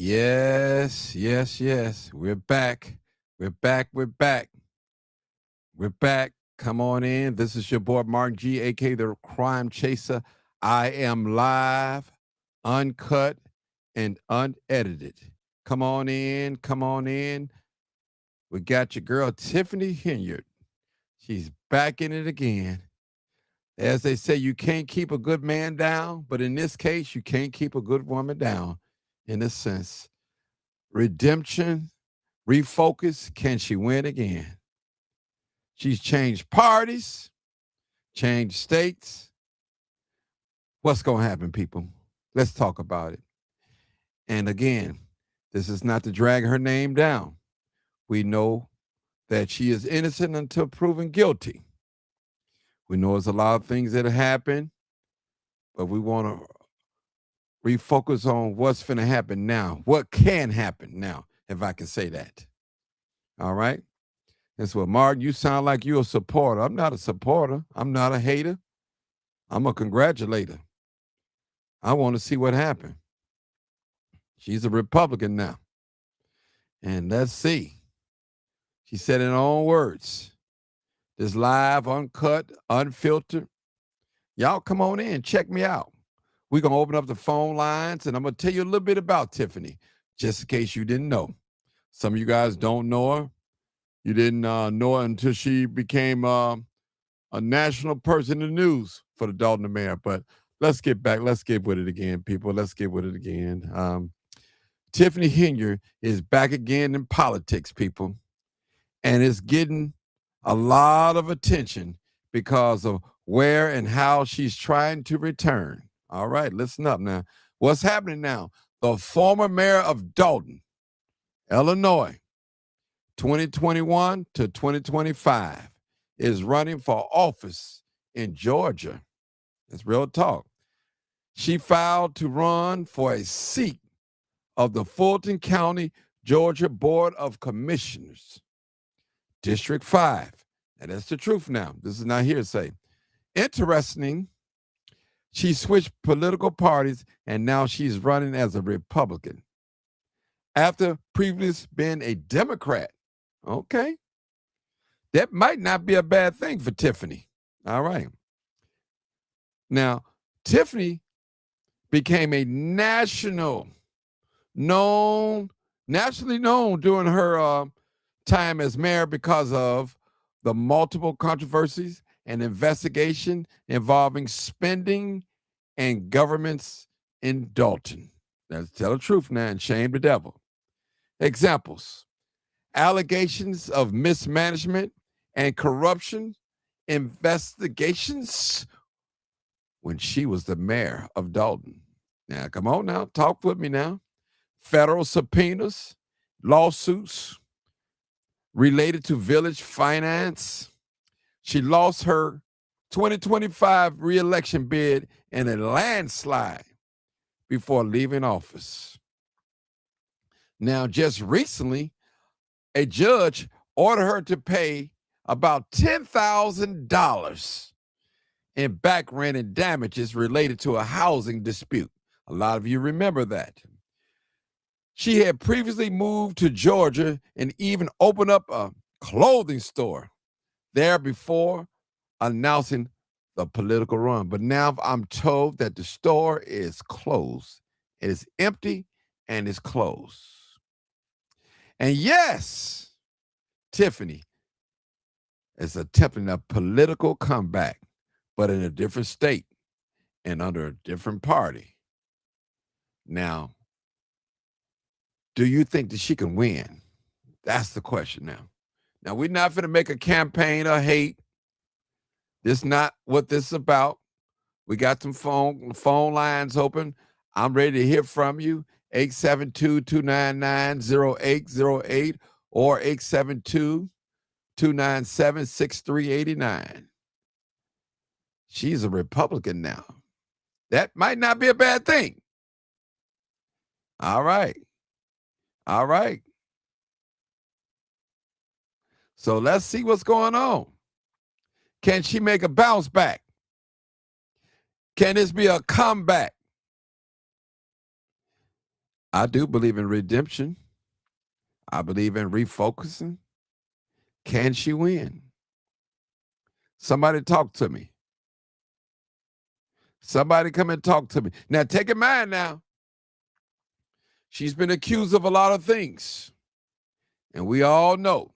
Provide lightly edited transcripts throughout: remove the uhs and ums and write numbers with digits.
Yes, yes, yes. We're back. We're back. We're back. We're back. Come on in. This is your boy Mark G, aka the Crime Chaser. I am live, uncut, and unedited. Come on in. Come on in. We got your girl Tiffany Henyard. She's back in it again. As they say, you can't keep a good man down, but in this case, you can't keep a good woman down in a sense. Redemption, refocus, can she win again? She's changed parties, changed states. What's going to happen, people? Let's talk about it. And again, this is not to drag her name down. We know that she is innocent until proven guilty. We know there's a lot of things that have happened, but we want to refocus on what's going to happen now. What can happen now, if I can say that. All right? That's what, Mark, you sound like you're a supporter. I'm not a supporter. I'm not a hater. I'm a congratulator. I want to see what happened. She's a Republican now. And let's see. She said in her own words, this live, uncut, unfiltered. Y'all come on in, check me out. We're going to open up the phone lines, and I'm going to tell you a little bit about Tiffany, just in case you didn't know. Some of you guys don't know her. You didn't know her until she became a national person in the news for the Dalton Mayor. But let's get back. Let's get with it again, people. Let's get with it again. Tiffany Henyard is back again in politics, people, and it's getting a lot of attention because of where and how she's trying to return. All right, listen up now. What's happening now? The former mayor of Dalton, Illinois, 2021 to 2025, is running for office in Georgia. It's real talk. She filed to run for a seat of the Fulton County, Georgia Board of Commissioners, District 5. And that's the truth now. This is not hearsay. Interesting, she switched political parties and now she's running as a Republican after previously being a Democrat. Okay. That might not be a bad thing for Tiffany. All right. Now, Tiffany became a nationally known during her time as mayor because of the multiple controversies and investigation involving spending and governments in Dalton. Let's tell the truth now and shame the devil. Examples: allegations of mismanagement and corruption investigations when she was the mayor of Dalton. Now, come on now, talk with me now. Federal subpoenas, lawsuits related to village finance. She lost her 2025 reelection bid in a landslide before leaving office. Now, just recently, a judge ordered her to pay about $10,000 in back rent and damages related to a housing dispute. A lot of you remember that. She had previously moved to Georgia and even opened up a clothing store there before announcing the political run. But now I'm told that the store is closed. It is empty and it's closed. And yes, Tiffany is attempting a political comeback, but in a different state and under a different party. Now, do you think that she can win? That's the question now. Now, we're not going to make a campaign of hate. This is not what this is about. We got some phone lines open. I'm ready to hear from you. 872-299-0808 or 872-297-6389. She's a Republican now. That might not be a bad thing. All right. All right. So let's see what's going on. Can she make a bounce back? Can this be a comeback? I do believe in redemption. I believe in refocusing. Can she win? Somebody talk to me. Somebody come and talk to me. Now, take in mind now, she's been accused of a lot of things, and we all know.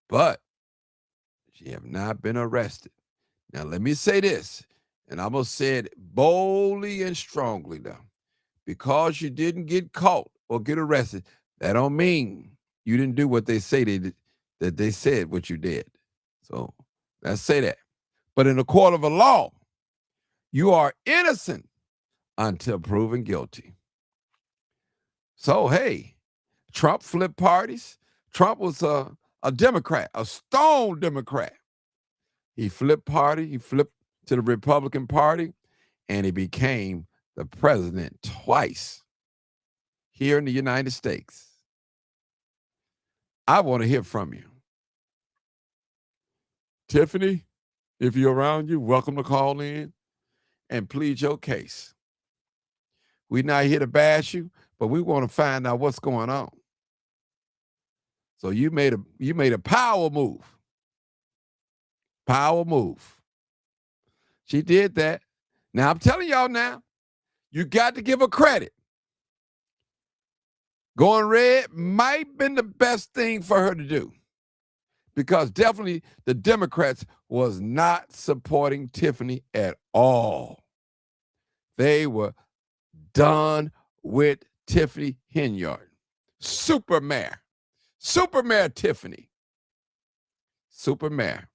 But she have not been arrested. Now, let me say this, and I'm going to say it boldly and strongly now. Because you didn't get caught or get arrested, that don't mean you didn't do what they say they did, that they said what you did. So let's say that. But in the court of a law, you are innocent until proven guilty. So, hey, Trump flipped parties. Trump was a Democrat, a stone Democrat. He flipped party. He flipped to the Republican Party, and he became the president twice here in the United States. I want to hear from you. Tiffany, if you're around, you're welcome to call in and plead your case. We're not here to bash you, but we want to find out what's going on. So you made a power move. Power move. She did that. Now I'm telling y'all now, you got to give her credit. Going red might have been the best thing for her to do, because definitely the Democrats was not supporting Tiffany at all. They were done with Tiffany Henyard. Super Mayor Tiffany. Super Mayor.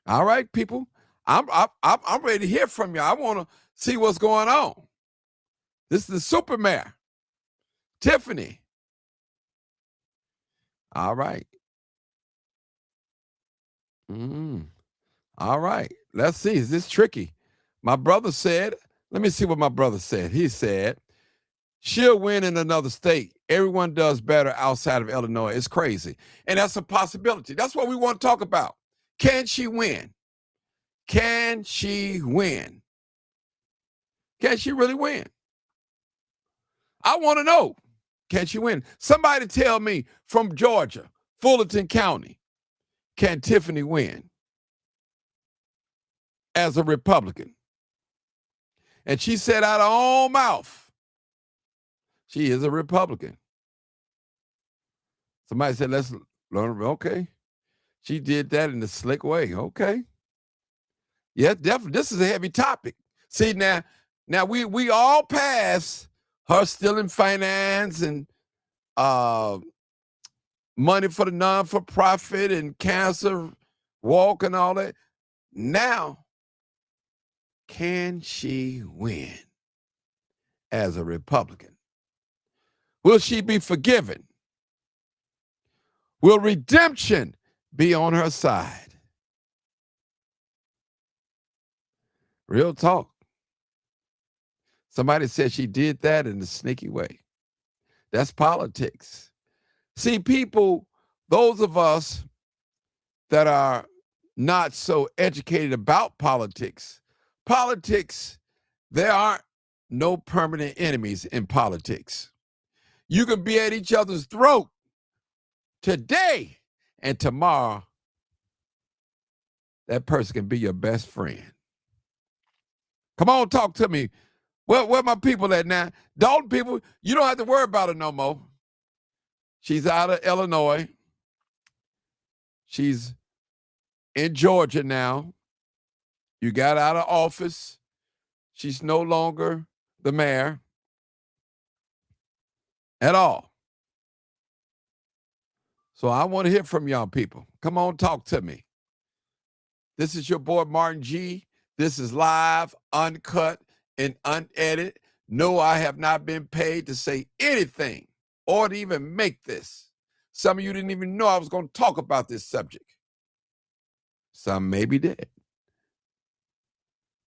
All right, people. I'm ready to hear from you. I want to see what's going on. This is the Super Mayor, Tiffany. All right. All right. Let's see. Is this tricky? My brother said, let me see what my brother said. He said, she'll win in another state. Everyone does better outside of Illinois. It's crazy. And that's a possibility. That's what we want to talk about. Can she win? Can she win? Can she really win? I want to know. Can she win? Somebody tell me from Georgia, Fulton County, can Tiffany win as a Republican? And she said out of her own mouth, she is a Republican. Somebody said, let's learn. Okay. She did that in a slick way. Okay. Yeah, definitely. This is a heavy topic. See, now we all pass her stealing finance and money for the non-for-profit and cancer walk and all that. Now, can she win as a Republican? Will she be forgiven? Will redemption be on her side? Real talk. Somebody said she did that in a sneaky way. That's politics. See, people, those of us that are not so educated about politics, there aren't no permanent enemies in politics. You can be at each other's throat today, and tomorrow that person can be your best friend. Come on, talk to me. Where my people at now? Dalton people, you don't have to worry about her no more. She's out of Illinois. She's in Georgia now. You got out of office. She's no longer the mayor at all. So I want to hear from y'all people. Come on, talk to me. This is your boy, Martin G. This is live, uncut, and unedited. No, I have not been paid to say anything or to even make this. Some of you didn't even know I was going to talk about this subject. Some maybe did.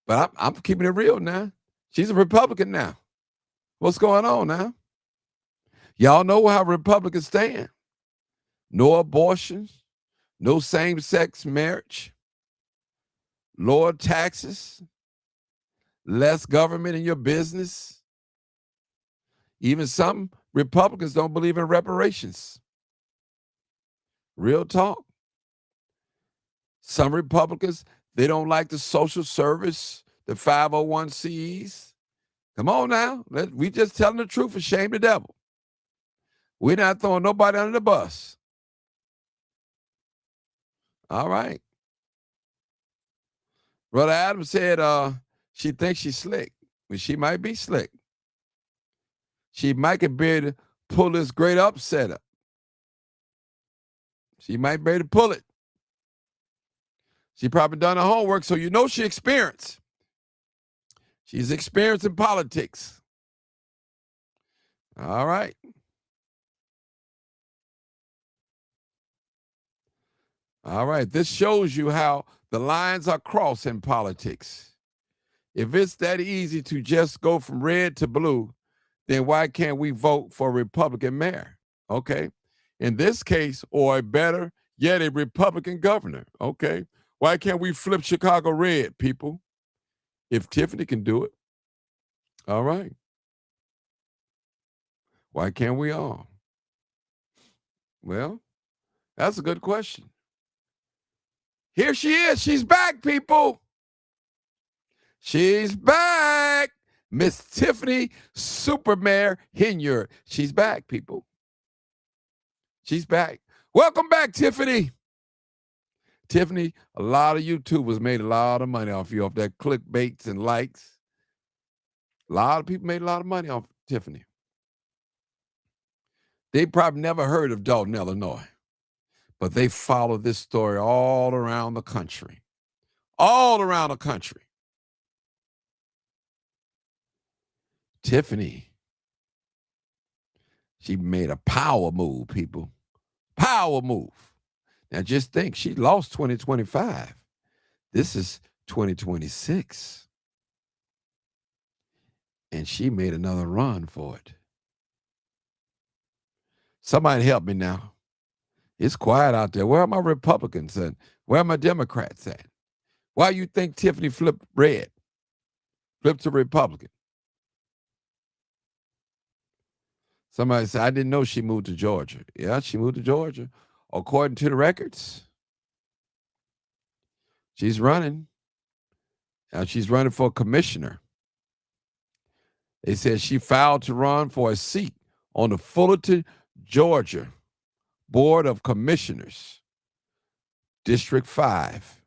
But I'm keeping it real now. She's a Republican now. What's going on now? Y'all know how Republicans stand. No abortions, no same-sex marriage, lower taxes, less government in your business. Even some Republicans don't believe in reparations. Real talk. Some Republicans, they don't like the social service, the 501Cs. Come on now. We just telling the truth and shame the devil. We're not throwing nobody under the bus. All right. Brother Adams said she thinks she's slick. Well, she might be slick. She might be able to pull this great upset up. She might be able to pull it. She probably done her homework, so you know she experienced. She's experienced in politics. All right. All right. This shows you how the lines are crossed in politics. If it's that easy to just go from red to blue, then why can't we vote for a Republican mayor? Okay. In this case, or better yet, a Republican governor. Okay. Why can't we flip Chicago red, people? If Tiffany can do it. All right. Why can't we all? Well, that's a good question. Here she is. She's back, people. She's back. Miss Tiffany Supermayor Henyard. She's back, people. She's back. Welcome back, Tiffany. Tiffany, a lot of YouTubers made a lot of money off you, off that clickbaits and likes. A lot of people made a lot of money off Tiffany. They probably never heard of Dalton, Illinois, but they follow this story all around the country. All around the country. Tiffany, she made a power move, people. Power move. Now just think, she lost 2025. This is 2026. And she made another run for it. Somebody help me now. It's quiet out there. Where are my Republicans at? Where are my Democrats at? Why you think Tiffany flipped red? Flipped to Republican? Somebody said, I didn't know she moved to Georgia. Yeah, she moved to Georgia. According to the records, she's running. Now she's running for commissioner. They said she filed to run for a seat on the Fullerton, Georgia Board of Commissioners, District 5.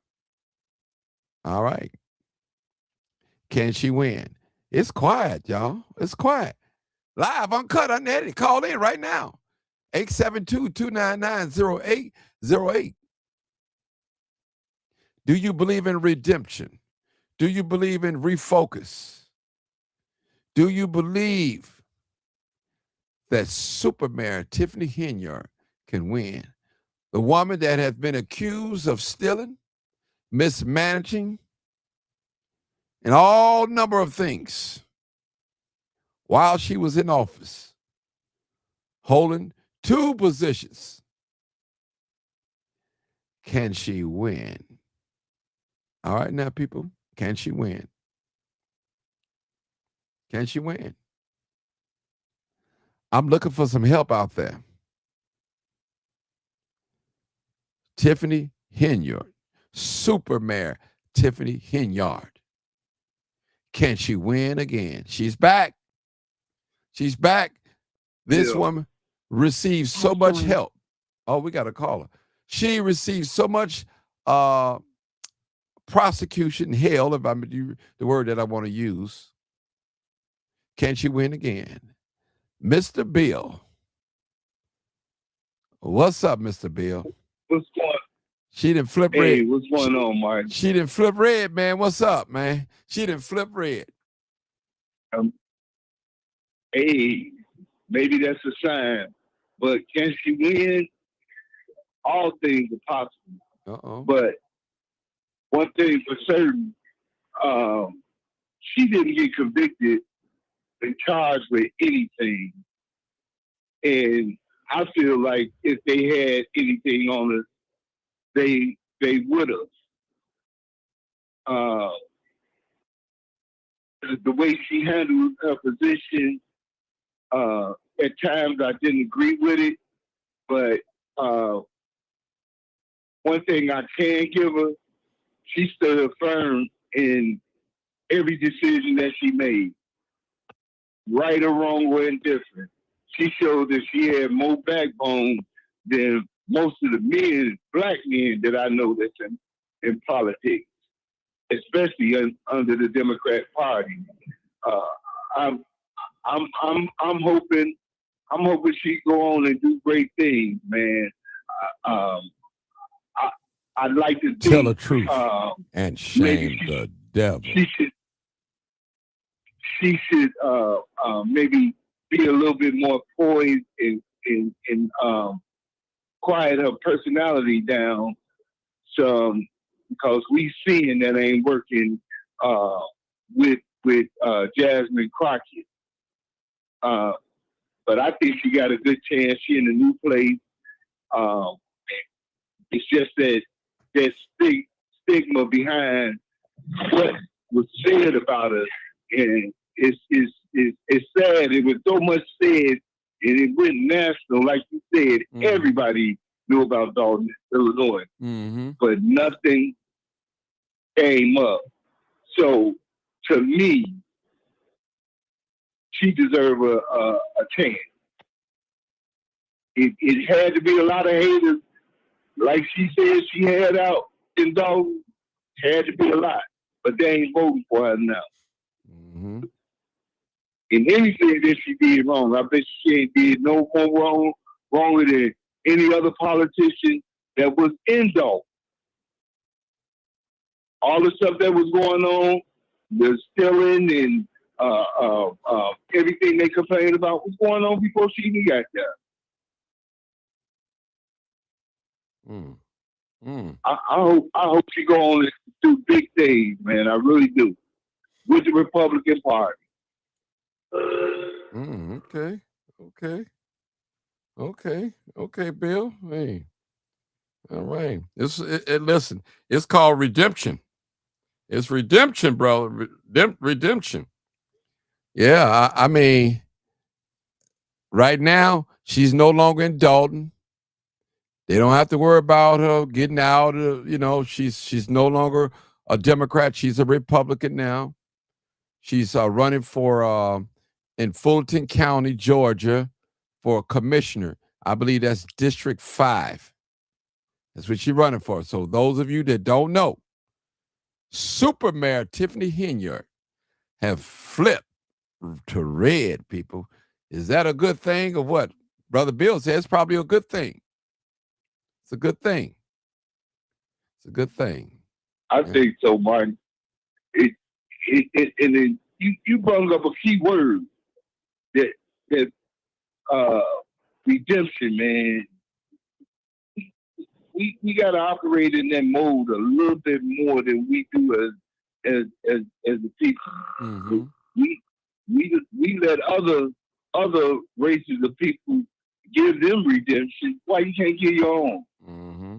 All right. Can she win? It's quiet, y'all. It's quiet. Live, uncut, unedited. Call in right now. 872-299-0808. Do you believe in redemption? Do you believe in refocus? Do you believe that Supermayor Tiffany Henyard can win? The woman that has been accused of stealing, mismanaging, and all number of things while she was in office, holding 2 positions. Can she win? All right now, people, can she win? Can she win? I'm looking for some help out there. Tiffany Henyard, Supermayor Tiffany Henyard. Can she win again? She's back. She's back. This woman received so much help. Oh, we got a caller. She received so much prosecution, hell, if I'm the word that I want to use. Can she win again? Mr. Bill. What's up, Mr. Bill? What's going on? She didn't flip red. Hey, what's going on, Mark? She didn't flip red, man. What's up, man? She didn't flip red. Hey, maybe that's a sign. But can she win? All things are possible. Uh-oh. But one thing for certain, she didn't get convicted and charged with anything. And I feel like if they had anything on her, they would have. the way she handled her position. At times I didn't agree with it, but one thing I can give her, she stood firm in every decision that she made, right or wrong or indifferent. She showed that she had more backbone than most of the men, black men that I know that's in politics, especially under the Democrat Party. I'm hoping she go on and do great things, man. Um, I'd like to tell think the truth and maybe shame the devil. She should maybe be a little bit more poised and quiet her personality down some, because we seeing that ain't working with Jasmine Crockett. But I think she got a good chance. She in a new place. It's just that stigma behind what was said about her, and it's sad. It was so much said, and it went national, like you said. Mm-hmm. Everybody knew about Dalton, Illinois, mm-hmm. but nothing came up. So, to me, she deserved a chance. It had to be a lot of haters, like she said she had out in Dalton. Had to be a lot, but they ain't voting for her now. Mm-hmm. And anything that she did wrong, I bet she ain't did no more wrong than any other politician that was in Dalton. All the stuff that was going on, the stealing and everything they complained about was going on before she even got there. Mm. Mm. I hope she go on and do big things, man. I really do. With the Republican Party. Okay, Bill. Hey, all right. Listen, it's called redemption. It's redemption, bro. Redemption. Yeah, I mean, right now she's no longer in Dalton. They don't have to worry about her getting out of, she's no longer a Democrat. She's a Republican now. She's running for in Fulton County, Georgia, for a commissioner. I believe that's District 5. That's what she's running for. So those of you that don't know, Super Mayor Tiffany Henyard have flipped to red, people. Is that a good thing or what? Brother Bill says it's probably a good thing. It's a good thing. It's a good thing. I think so, Martin. And then you brought up a key word that redemption, man. We got to operate in that mode a little bit more than we do as the people. Mm-hmm. We let other races of people give them redemption. Why you can't give your own? Mm-hmm.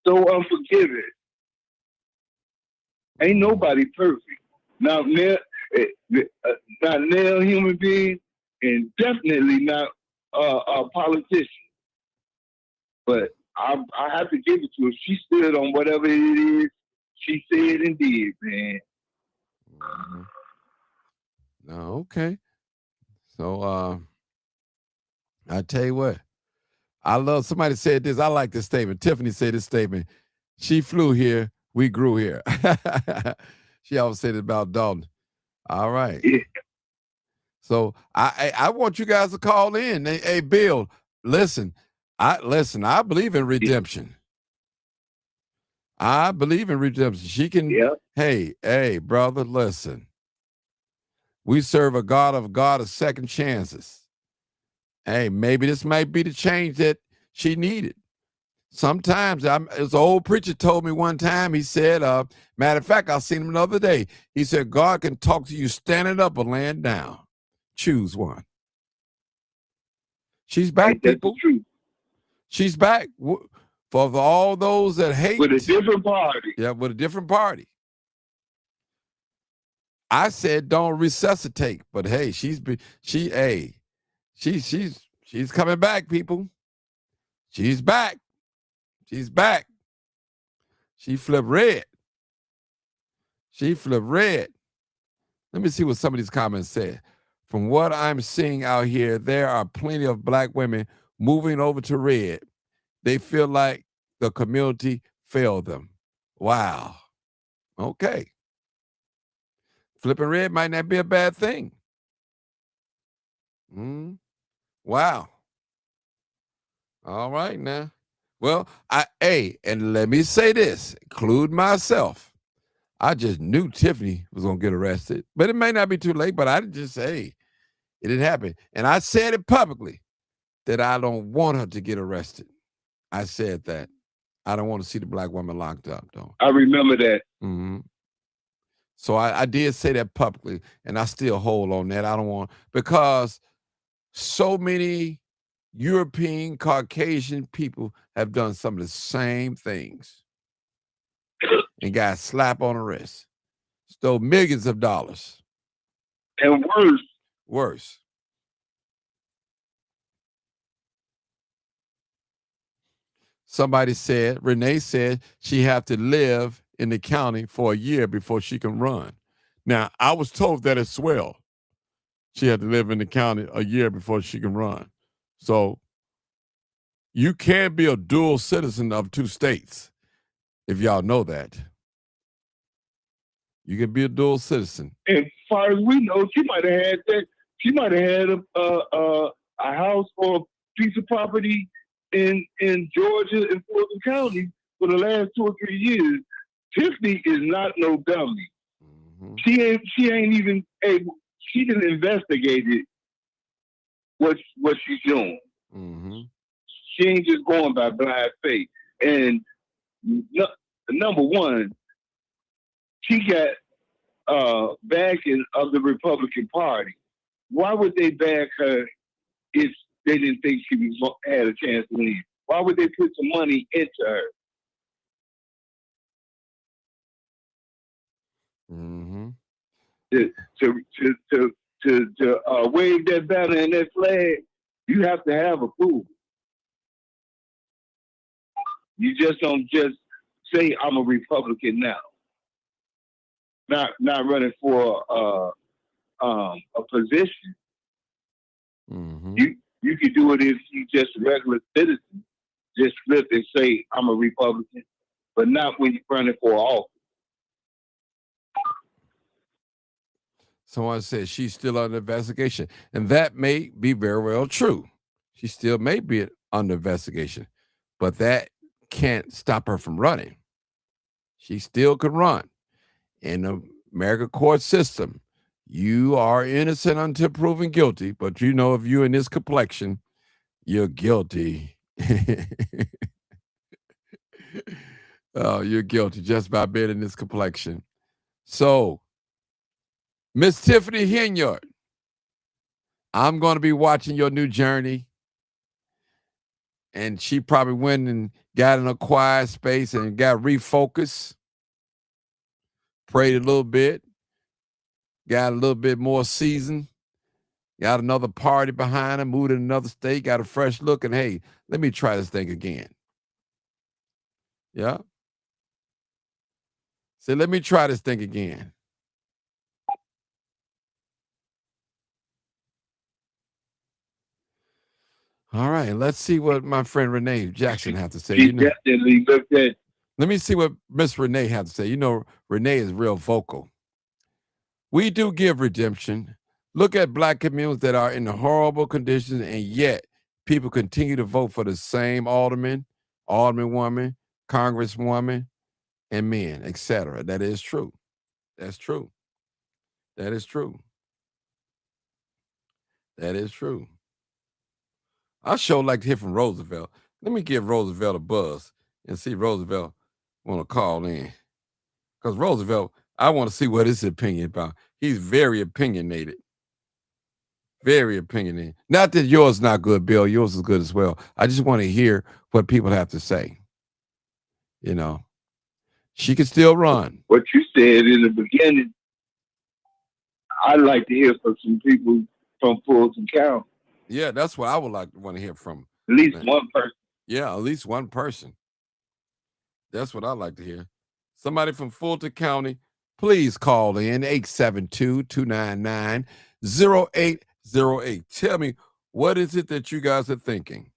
So unforgiving. Ain't nobody perfect. Not now human being, and definitely not a politician. But I have to give it to her. She stood on whatever it is she said and did, man. Mm-hmm. No, okay. So I tell you what, I love, somebody said this. I like this statement. Tiffany said this statement. She flew here, we grew here. She always said it about Dalton. All right. Yeah. So I want you guys to call in. Hey, Bill, listen. I believe in redemption. I believe in redemption. She can. Yeah. Hey, brother, listen. We serve a God of second chances. Hey, maybe this might be the change that she needed. Sometimes, as an old preacher told me one time, he said, matter of fact, I seen him the other day. He said, God can talk to you standing up or laying down. Choose one. She's back, people. She's back. For all those that hate. With a different party. Yeah, with a different party. I said don't resuscitate, but hey, she's coming back, people. She's back. She's back. She flipped red. She flipped red. Let me see what some of these comments said. From what I'm seeing out here, there are plenty of black women moving over to red. They feel like the community failed them. Wow. Okay. Flipping red might not be a bad thing. Wow. All right now. Well, and let me say this, include myself. I just knew Tiffany was going to get arrested, but it may not be too late, but I just say it didn't happen. And I said it publicly that I don't want her to get arrested. I said that. I don't want to see the black woman locked up, though. I remember that. So I did say that publicly, and I still hold on that. I don't want, because so many European Caucasian people have done some of the same things and got slapped on the wrist, stole millions of dollars. And worse. Worse. Somebody said, Renee said, she have to live in the county for a year before she can run. Now, I was told that as well. She had to live in the county a year before she can run. So you can be a dual citizen of 2 states, if y'all know that. You can be a dual citizen. And as far as we know, she might have had that. She might have had a house or a piece of property in Georgia and Fulton County for the last 2 or 3 years. Tiffany is not no dummy. She ain't even able. She didn't investigate it. What she's doing. She ain't just going by blind faith. And number one, she got backing of the Republican Party. Why would they back her if they didn't think she had a chance to win? Why would they put some money into her? To wave that banner and that flag, you have to have approval. You just don't just say I'm a Republican now. Not running for a position. You could do it if you just a regular citizen. Just flip and say I'm a Republican, but not when you're running for office. Someone said she's still under investigation, and that may be very well true. She still may be under investigation, but that can't stop her from running. She still could run. In the American court system, you are innocent until proven guilty, but you know if you're in this complexion, you're guilty. Oh, you're guilty just by being in this complexion. So, Miss Tiffany Henyard, I'm going to be watching your new journey. And she probably went and got in a quiet space and got refocused, prayed a little bit, got a little bit more seasoned, got another party behind her, moved in another state, got a fresh look, and hey, let me try this thing again. Yeah. So let me try this thing again. All right, let's see what my friend Renee Jackson has to say. She definitely looked at. Let me see what Miss Renee has to say. You know, Renee is real vocal. We do give redemption. Look at black communities that are in horrible conditions, and yet people continue to vote for the same alderman, alderwoman, congresswoman, and men, etc. That is true. That's true. That is true. That is true. I sure like to hear from Roosevelt. Let me give Roosevelt a buzz and see if Roosevelt want to call in. Because Roosevelt, I want to see what his opinion about. He's very opinionated. Very opinionated. Not that yours is not good, Bill. Yours is good as well. I just want to hear what people have to say. You know, she can still run. What you said in the beginning, I'd like to hear from some people from Fulton County. Yeah, that's what I would like to want to hear from. At least one person. Yeah, at least one person. That's what I like to hear. Somebody from Fulton County, please call in 872-299-0808. Tell me, what is it that you guys are thinking?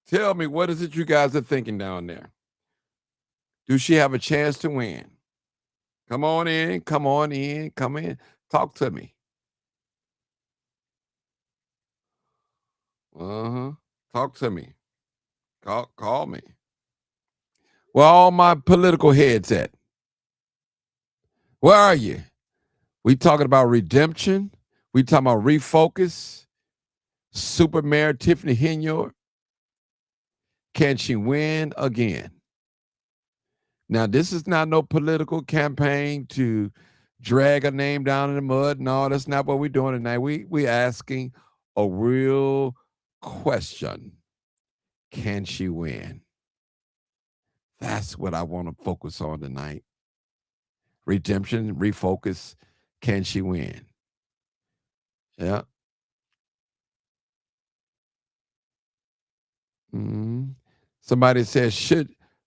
Tell me, what is it you guys are thinking down there? Do she have a chance to win? Come on in, come on in, come in. Talk to me. Talk to me. Call me. Where all my political heads at? Where are you? We talking about redemption. We talking about refocus. Super Mayor Tiffany Henyard. Can she win again? Now, this is not no political campaign to drag a name down in the mud. No, that's not what we're doing tonight. We asking a real question. Can she win? That's what I want to focus on tonight. Redemption, refocus. Can she win? Yeah. Somebody says,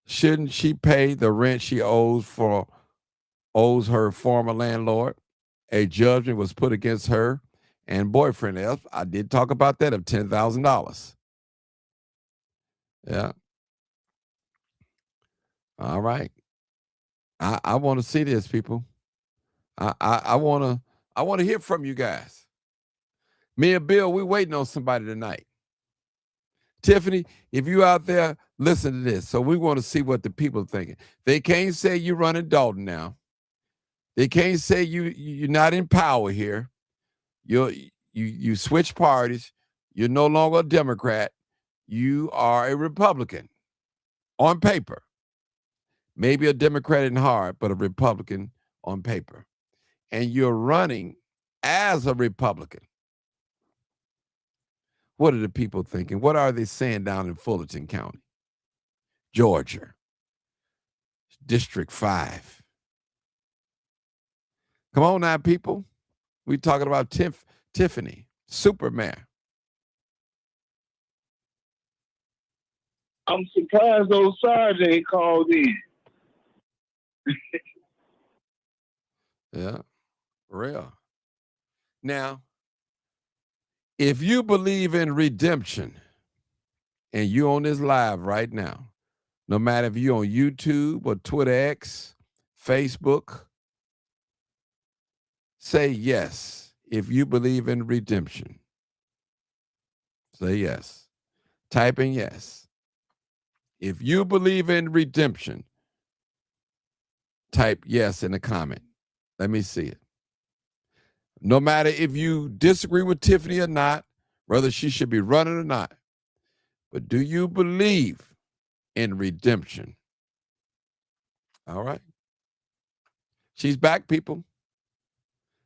shouldn't she pay the rent she owes her former landlord? A judgment was put against her and boyfriend. I did talk about that, of $10,000. Yeah. All right. I want to see this, people. I want to hear from you guys. Me and Bill, we waiting on somebody tonight. Tiffany, if you out there, listen to this. So we want to see what the people are thinking. They can't say you running Dalton now. They can't say you're not in power here. You switch parties. You're no longer a Democrat. You are a Republican on paper. Maybe a Democrat in heart, but a Republican on paper. And you're running as a Republican. What are the people thinking? What are they saying down in Fulton County, Georgia, District 5? Come on now, people. We're talking about Tiffany, super mayor. I'm surprised those sides ain't called in. Yeah, real. Now, if you believe in redemption and you're on this live right now, no matter if you're on YouTube or Twitter X, Facebook, say yes. If you believe in redemption, say yes. Type in yes. If you believe in redemption, type yes in the comment. Let me see it. No matter if you disagree with Tiffany or not, whether she should be running or not, but do you believe in redemption? All right. She's back, people.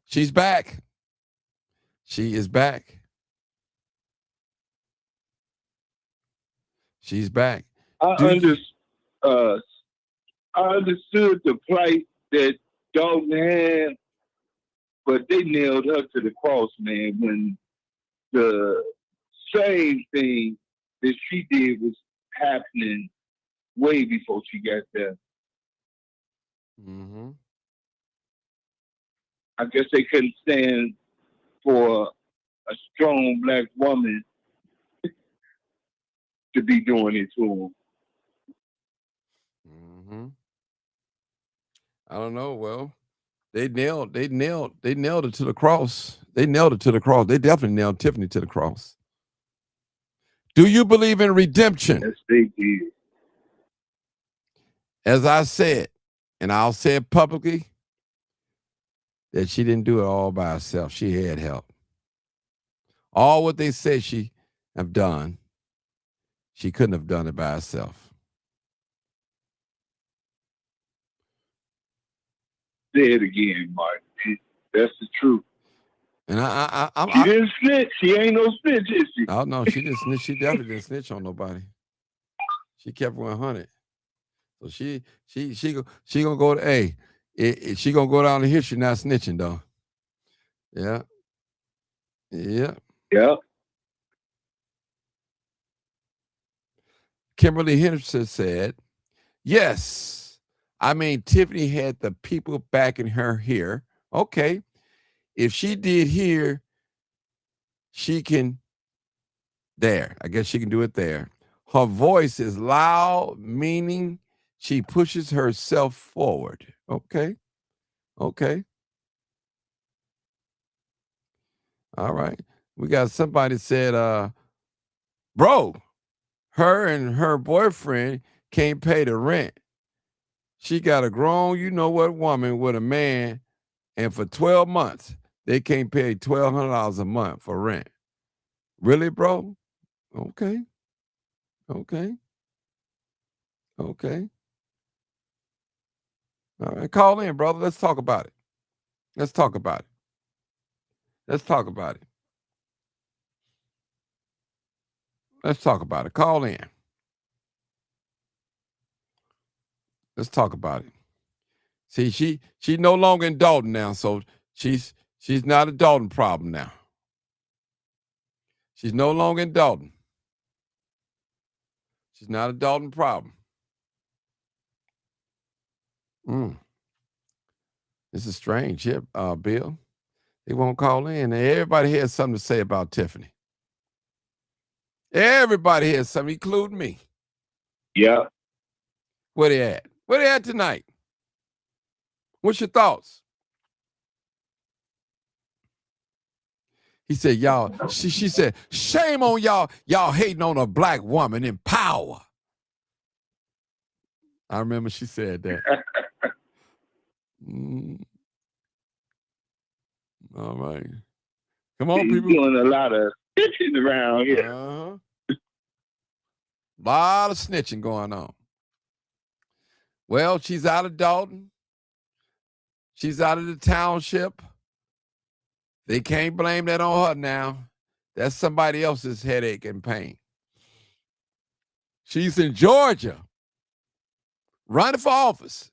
She's back. She is back. She's back. I understood the plight that Dalton had, but they nailed her to the cross, man, when the same thing that she did was happening way before she got there. Mm-hmm. I guess they couldn't stand for a strong black woman to be doing it to them. Mm-hmm. I don't know. Well, they nailed it to the cross. They nailed it to the cross. They definitely nailed Tiffany to the cross. Do you believe in redemption? Yes, they did. As I said, and I'll say it publicly, that she didn't do it all by herself. She had help. All what they said she have done, she couldn't have done it by herself. Say it again, Mark. That's the truth. And she didn't snitch. She ain't no snitch, is she? Oh no, she didn't snitch. She definitely didn't snitch on nobody. She kept 100. So she gonna go to She gonna go down in history not snitching though. Yeah. Yeah. Yeah. Kimberly Henderson said, yes. I mean, Tiffany had the people backing her here. Okay. If she did here, she can there. I guess she can do it there. Her voice is loud, meaning she pushes herself forward. Okay. Okay. All right. We got somebody said, bro, her and her boyfriend can't pay the rent. She got a grown, you know what, woman with a man, and for 12 months, they can't pay $1,200 a month for rent. Really, bro? Okay. Okay. Okay. All right. Call in, brother. Let's talk about it. Let's talk about it. Let's talk about it. Let's talk about it. Call in. Let's talk about it. See, she's no longer in Dalton now, so she's not a Dalton problem now. She's no longer in Dalton. She's not a Dalton problem. This is strange here, Bill. They won't call in. Everybody has something to say about Tiffany. Everybody has something, including me. Yeah. Where they at? Where they at tonight? What's your thoughts? He said, y'all, she said, shame on y'all. Y'all hating on a black woman in power. I remember she said that. All right. Come on, people. Doing a lot of snitching around here. A lot of snitching going on. Well, she's out of Dalton. She's out of the township. They can't blame that on her now. That's somebody else's headache and pain. She's in Georgia, running for office.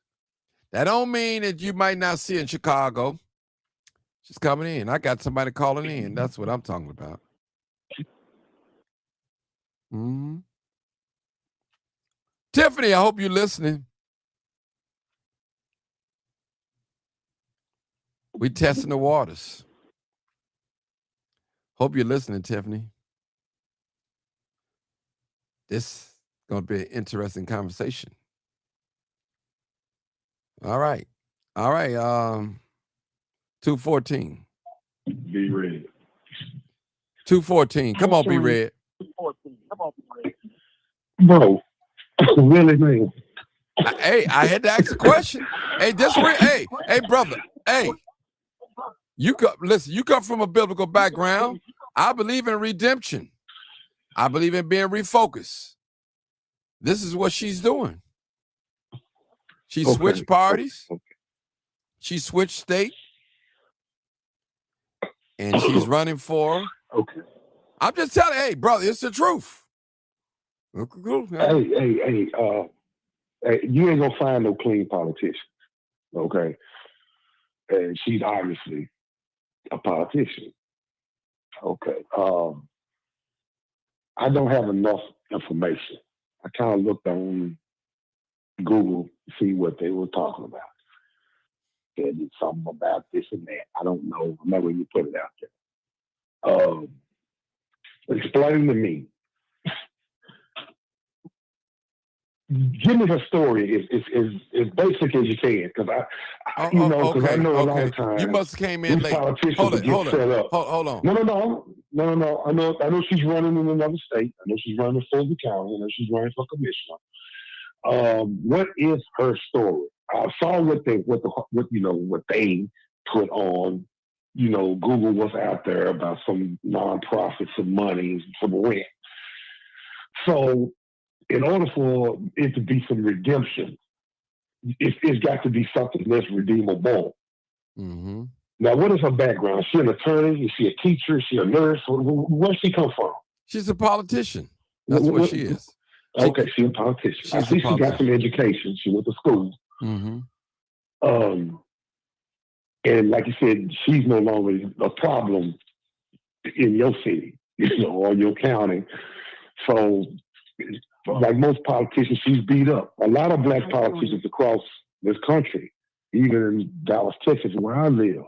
That don't mean that you might not see her in Chicago. She's coming in. I got somebody calling in. That's what I'm talking about. Tiffany, I hope you're listening. We testing the waters. Hope you're listening, Tiffany. This is going to be an interesting conversation. All right. 214. Be ready. 214. Come on, be red. Bro, really, man. I had to ask a question. Hey, hey, brother. Hey, you come from a biblical background. I believe in redemption. I believe in being refocused. This is what she's doing. She switched parties. She switched state. And she's running for. Okay. I'm just telling you, hey, brother, it's the truth. Hey, you ain't gonna find no clean politician. Okay. And she's obviously a politician. Okay. I don't have enough information. I kind of looked on Google to see what they were talking about. Said something about this and that. I don't know. I'm not going to put it out there. Explain to me. Give me her story as basic as you can, because I know a lot of times you must have came in late. Hold on. No. I know she's running in another state. I know she's running for the county. I know she's running for commissioner. What is her story? I saw what they put on. Google was out there about some nonprofits, some money, some rent. So, in order for it to be some redemption, it's got to be something that's redeemable. Mm-hmm. Now, what is her background? Is she an attorney? Is she a teacher? Is she a nurse? Where's she come from? She's a politician. That's what she is. Okay, she's a politician. I see she got some education. She went to school. Mm-hmm. Um, and like you said, she's no longer a problem in your city, or your county. So, like most politicians, she's beat up. A lot of black politicians across this country, even in Dallas, Texas, where I live.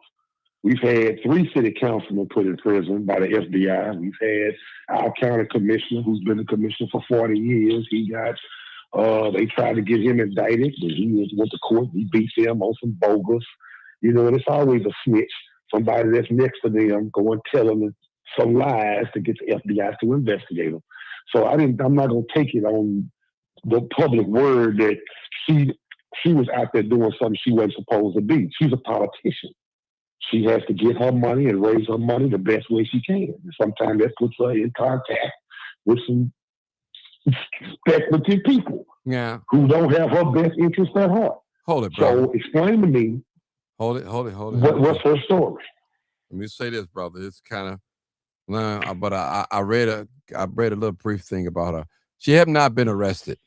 We've had 3 city councilmen put in prison by the FBI. We've had our county commissioner, who's been a commissioner for 40 years. They tried to get him indicted, but went to court. He beat them on some bogus, and it's always a snitch. Somebody that's next to them go and tell them some lies to get the FBI to investigate them. So I'm not gonna take it on the public word that she was out there doing something she wasn't supposed to be. She's a politician. She has to get her money and raise her money the best way she can. And sometimes that puts her in contact with some speculative people who don't have her best interest at heart. Hold it, brother. So explain to me. Hold it. What's her story? Let me say this, brother. It's kind of, but I read a little brief thing about her. She have not been arrested.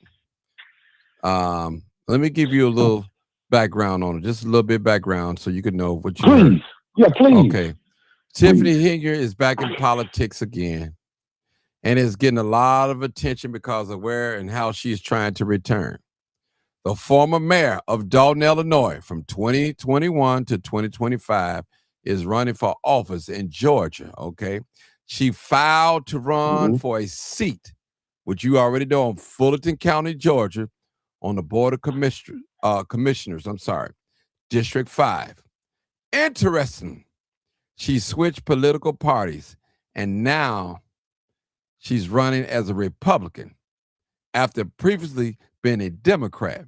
Let me give you a little background on her, just a little bit background, so you can know what you heard. Yeah, please. Okay. Tiffany Henyard is back in politics again, and is getting a lot of attention because of where and how she's trying to return. The former mayor of Dalton, Illinois, from 2021 to 2025, is running for office in Georgia. Okay. She filed to run for a seat, which you already know, in Fulton County, Georgia, on the Board of Commissioners, District 5. Interesting. She switched political parties, and now she's running as a Republican after previously being a Democrat.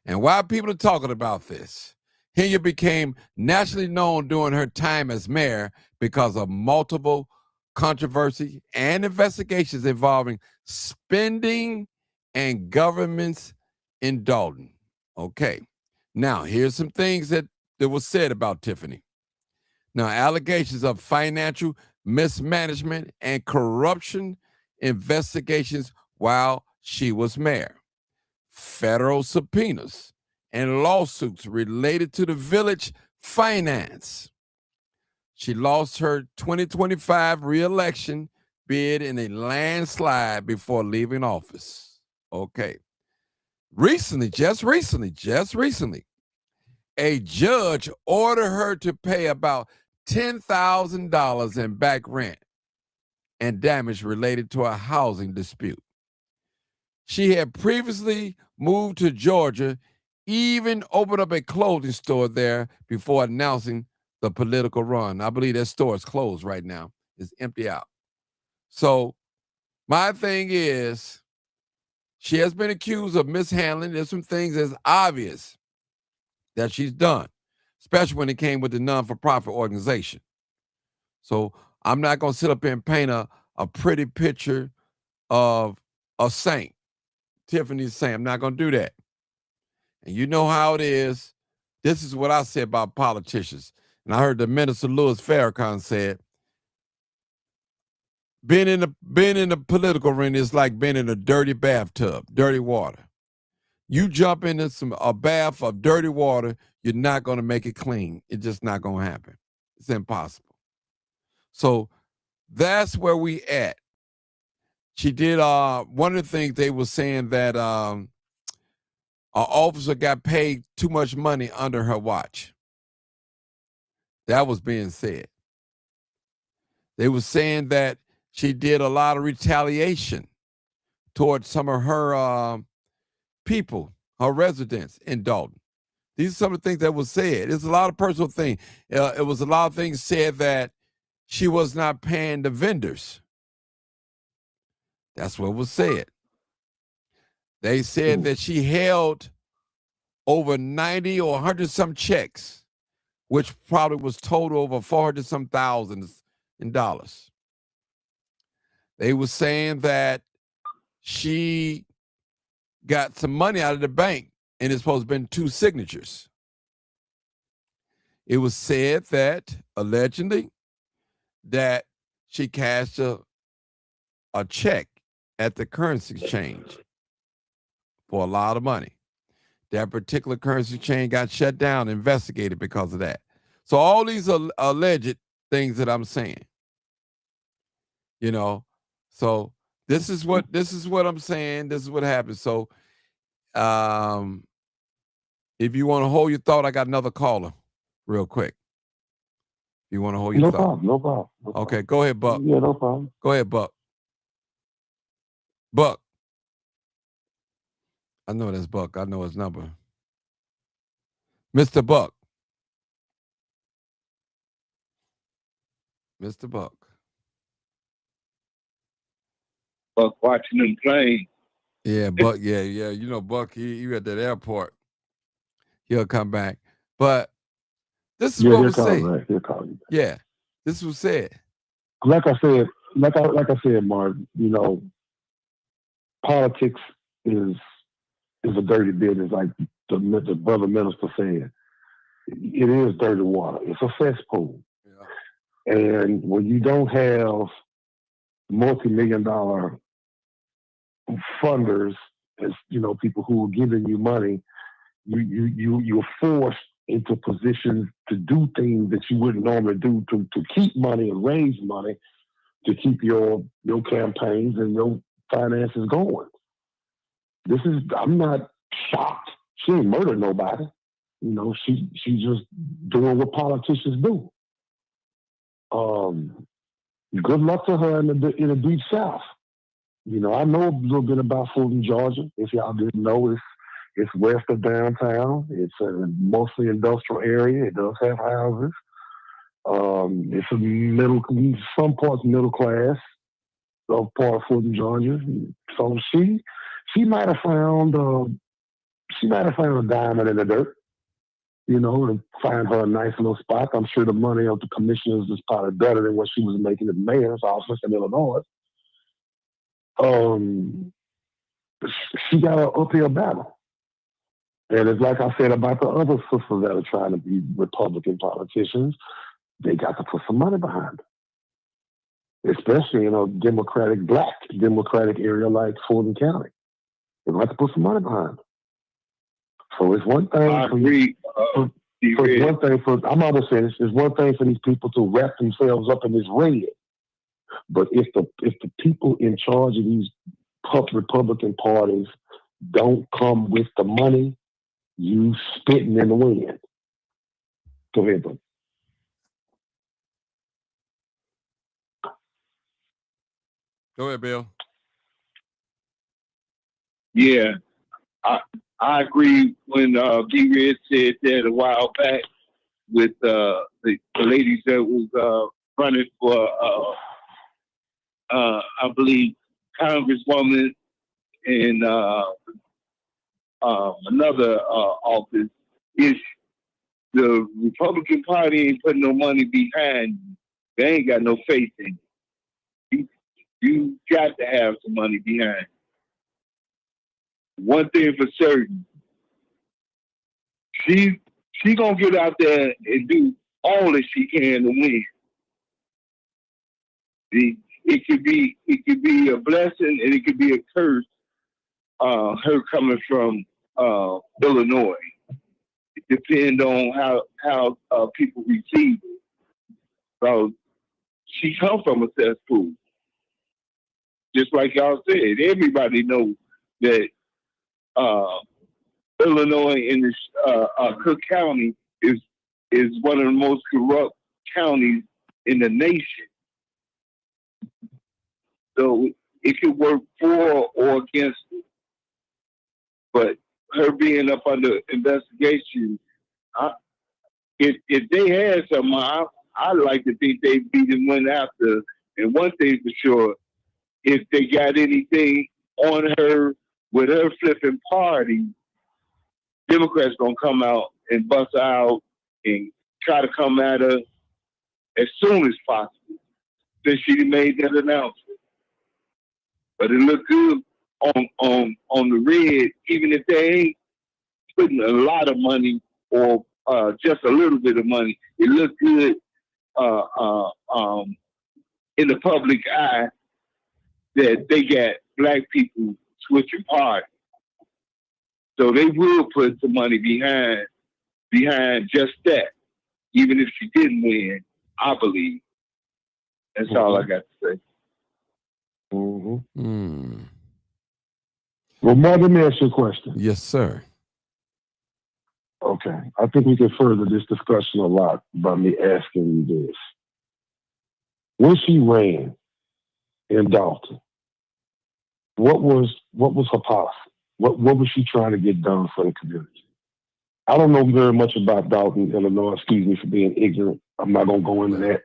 And while people are talking about this, Henyard became nationally known during her time as mayor because of multiple controversy and investigations involving spending and governments in Dalton. Okay. Now, here's some things that was said about Tiffany. Now, allegations of financial mismanagement and corruption investigations while she was mayor. Federal subpoenas and lawsuits related to the village finance. She lost her 2025 reelection bid in a landslide before leaving office. Okay. Just recently, a judge ordered her to pay about $10,000 in back rent and damage related to a housing dispute. She had previously moved to Georgia, even opened up a clothing store there before announcing the political run. I believe that store is closed right now. It's empty out. So my thing is, she has been accused of mishandling. There's some things that's obvious that she's done, especially when it came with the non-for-profit organization. So I'm not going to sit up here and paint a pretty picture of a saint. Tiffany's saying, I'm not going to do that. And you know how it is. This is what I say about politicians. And I heard the minister Louis Farrakhan said, being in the political ring is like being in a dirty bathtub, dirty water. You jump into a bath of dirty water, you're not going to make it clean. It's just not going to happen. It's impossible. So that's where we at. She did, one of the things they were saying that an officer got paid too much money under her watch. That was being said. They were saying that she did a lot of retaliation towards some of her people, her residents in Dalton. These are some of the things that was said. It's a lot of personal things. It was a lot of things said that she was not paying the vendors. That's what was said. They said that she held over 90 or 100 some checks, which probably was total over 400 some thousands in dollars. They were saying that she got some money out of the bank and it's supposed to have been 2 signatures. It was said that, allegedly, that she cashed a check at the currency exchange for a lot of money. That particular currency chain got shut down, investigated because of that. So all these are alleged things that I'm saying. You know, so this is what I'm saying. This is what happened. So, if you want to hold your thought, I got another caller, real quick. You want to hold your thought? No problem. Okay, go ahead, Buck. Yeah, no problem. Go ahead, Buck. Buck. I know that's Buck. I know his number. Mr. Buck. Mr. Buck. Buck watching them playing. Yeah, Buck. Yeah. You know, Buck. He at that airport. He'll come back. But this is what was said. Right. He'll call you back. Yeah, this was said. Like I said, Mark. You know, politics is a dirty business, like the brother minister said. It is dirty water. It's a cesspool. Yeah. And when you don't have multi-million-dollar funders, as you know, people who are giving you money, you're forced into positions to do things that you wouldn't normally do to keep money and raise money to keep your campaigns and your finances going. I'm not shocked. She ain't murdered nobody. You know, she's just doing what politicians do. Good luck to her in the deep South. You know, I know a little bit about Fulton, Georgia. If y'all didn't know, it's west of downtown. It's a mostly industrial area. It does have houses. It's some parts middle class of part of Fulton, Georgia. So she might have found a diamond in the dirt, you know, and find her a nice little spot. I'm sure the money of the commissioners is probably better than what she was making as mayor's office in Illinois. She got an uphill battle. And it's like I said about the other sisters that are trying to be Republican politicians, they got to put some money behind it, especially in a black Democratic area like Fulton County. They have to put some money behind it. So it's one thing. I agree. I'm almost finished. It's one thing for these people to wrap themselves up in this red. But if the people in charge of these Republican parties don't come with the money, you spitting in the wind. Go ahead, buddy. Go ahead, Bill. Yeah, I agree when B-Red said that a while back with the ladies that was running for, I believe, Congresswoman in another office, is the Republican Party ain't putting no money behind you. They ain't got no faith in you. You got to have some money behind you. One thing for certain, she gonna get out there and do all that she can to win. It could be a blessing and it could be a curse. Her coming from Illinois, it depends on how people receive it. So she comes from a cesspool, just like y'all said. Everybody knows that Illinois in this Cook County is one of the most corrupt counties in the nation. So it could work for or against it. But her being up under investigation, if they had something, I'd like to think they'd be the one after. And one thing for sure, if they got anything on her with her flipping party, Democrats gonna come out and bust her out and try to come at her as soon as possible since she made that announcement. But it looked good on the red, even if they ain't putting a lot of money or just a little bit of money. It looked good in the public eye that they got black people switching parties. So they will put the money behind just that, even if she didn't win. I believe. That's all I got to say. Well, Mark, let me ask you a question. Yes, sir. Okay. I think we can further this discussion a lot by me asking you this. When she ran in Dalton, what was her policy? What was she trying to get done for the community? I don't know very much about Dalton, Illinois. Excuse me for being ignorant. I'm not gonna go into that.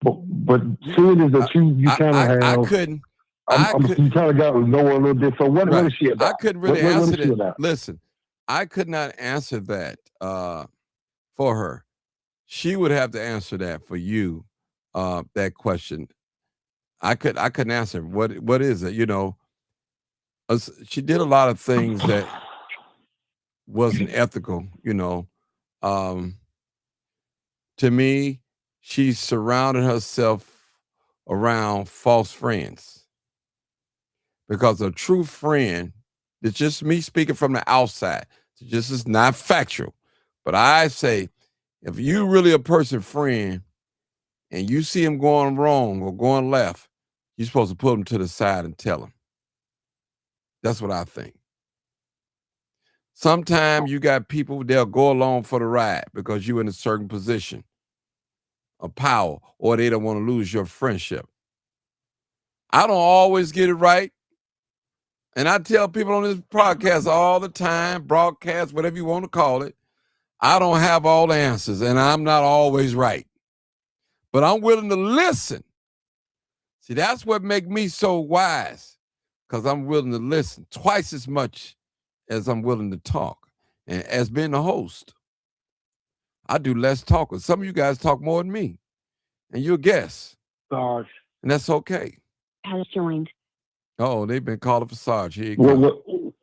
But seeing as that you kind of have, you kind of got to know a little bit. So what is she about? I couldn't really answer that. Listen, I could not answer that for her. She would have to answer that for you. That question, I couldn't answer. What is it? You know, she did a lot of things that wasn't ethical. You know, to me, she surrounded herself around false friends. Because a true friend, it's just me speaking from the outside. It just is not factual. But I say, if you really a person friend and you see him going wrong or going left, you're supposed to put him to the side and tell him. That's what I think. Sometimes you got people, they'll go along for the ride because you're in a certain position of power or they don't want to lose your friendship. I don't always get it right. And I tell people on this podcast all the time, broadcast, whatever you want to call it, I don't have all the answers and I'm not always right. But I'm willing to listen. See, that's what makes me so wise, because I'm willing to listen twice as much as I'm willing to talk. And as being the host, I do less talking. Some of you guys talk more than me, and you'll guess. Sarge. And that's okay. Has joined. Oh, they've been calling for Sarge. Here you go.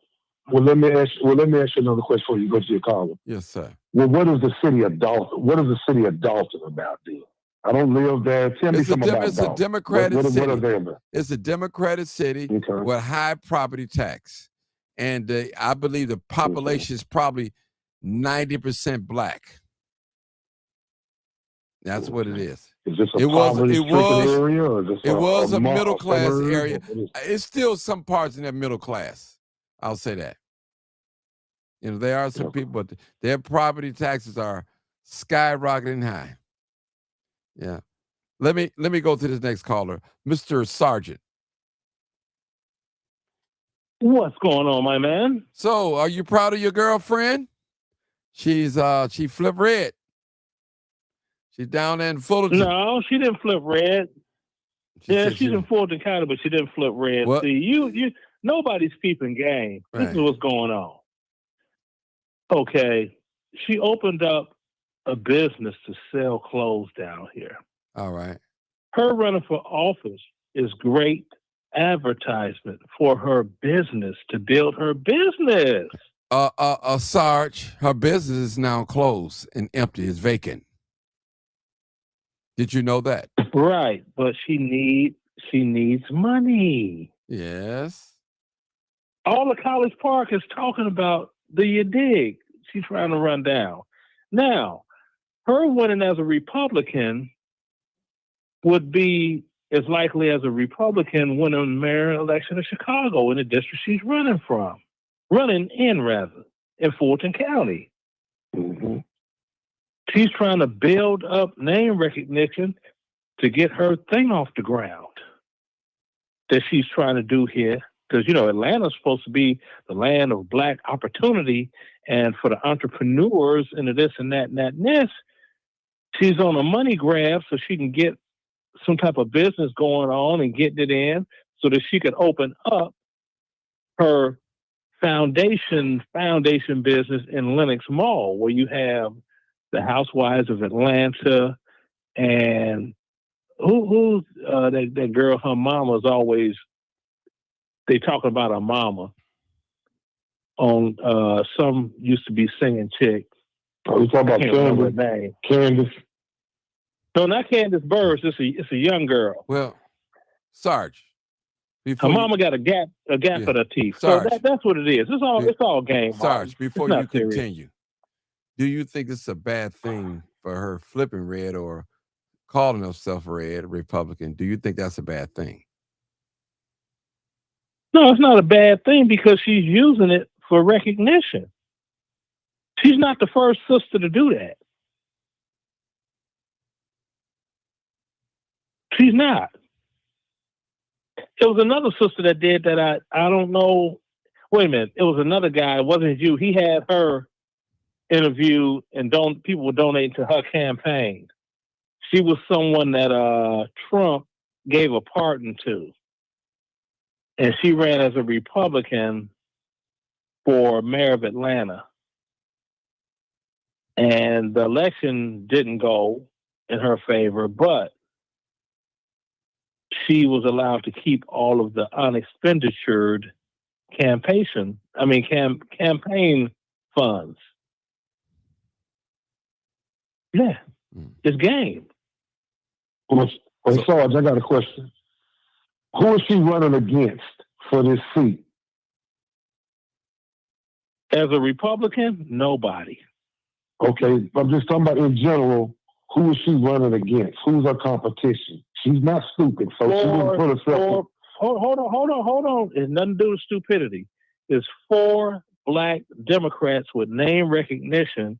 Well, let me ask you another question before you go to your caller. Yes, sir. Well, what is the city of Dalton? What is the city of Dalton about then? I don't live there. Tell me something about Dalton. It's a democratic city. What are they about? It's a democratic city with high property tax. And I believe the population is probably 90% black. That's what it is. Is this a poverty-stricken area? Or is this it was a middle-class area. It's still some parts in that middle class. I'll say that. You know, there are some people, but their property taxes are skyrocketing high. Yeah. Let me go to this next caller, Mr. Sergeant. What's going on, my man? So, are you proud of your girlfriend? She flipped red. She's down there in Fullerton. No, she didn't flip red. She's in Fulton County, but she didn't flip red. What? See, you nobody's keeping game. Right. This is what's going on. Okay. She opened up a business to sell clothes down here. All right. Her running for office is great advertisement for her business, to build her business. Sarge, her business is now closed and empty. It's vacant. Did you know that? Right, but she needs money. Yes. All of College Park is talking about, do you dig? She's trying to run down. Now, her winning as a Republican would be as likely as a Republican winning the mayor election of Chicago in the district she's running in Fulton County. Mm-hmm. She's trying to build up name recognition to get her thing off the ground that she's trying to do here. Because, you know, Atlanta's supposed to be the land of black opportunity, and for the entrepreneurs and the this and that and that and this, she's on a money grab so she can get some type of business going on and getting it in so that she could open up her foundation business in Lenox Mall, where you have the Housewives of Atlanta and who's that girl, her mama's always, they talking about her mama on some used to be singing chick. Oh, you talking about Candace? No, not Candace Burris. It's a young girl. Well, Sarge, Her mama got a gap in her teeth. Sarge, so that's what it is. It's all game. Sarge, before you continue, serious. do you think it's a bad thing for her flipping red or calling herself red, Republican? Do you think that's a bad thing? No, it's not a bad thing because she's using it for recognition. She's not the first sister to do that. She's not. It was another sister that did that. I don't know. Wait a minute. It was another guy. It wasn't you. He had her interviewed, and people were donating to her campaign. She was someone that Trump gave a pardon to, and she ran as a Republican for mayor of Atlanta. And the election didn't go in her favor, but she was allowed to keep all of the unexpenditured campaign funds. Yeah, it's game. Sarge, I got a question. Who is she running against for this seat? As a Republican, nobody. Okay, I'm just talking about in general. Who is she running against? Who's her competition? She's not stupid, so she didn't put herself. Hold on. It's nothing to do with stupidity. There's 4 Black Democrats with name recognition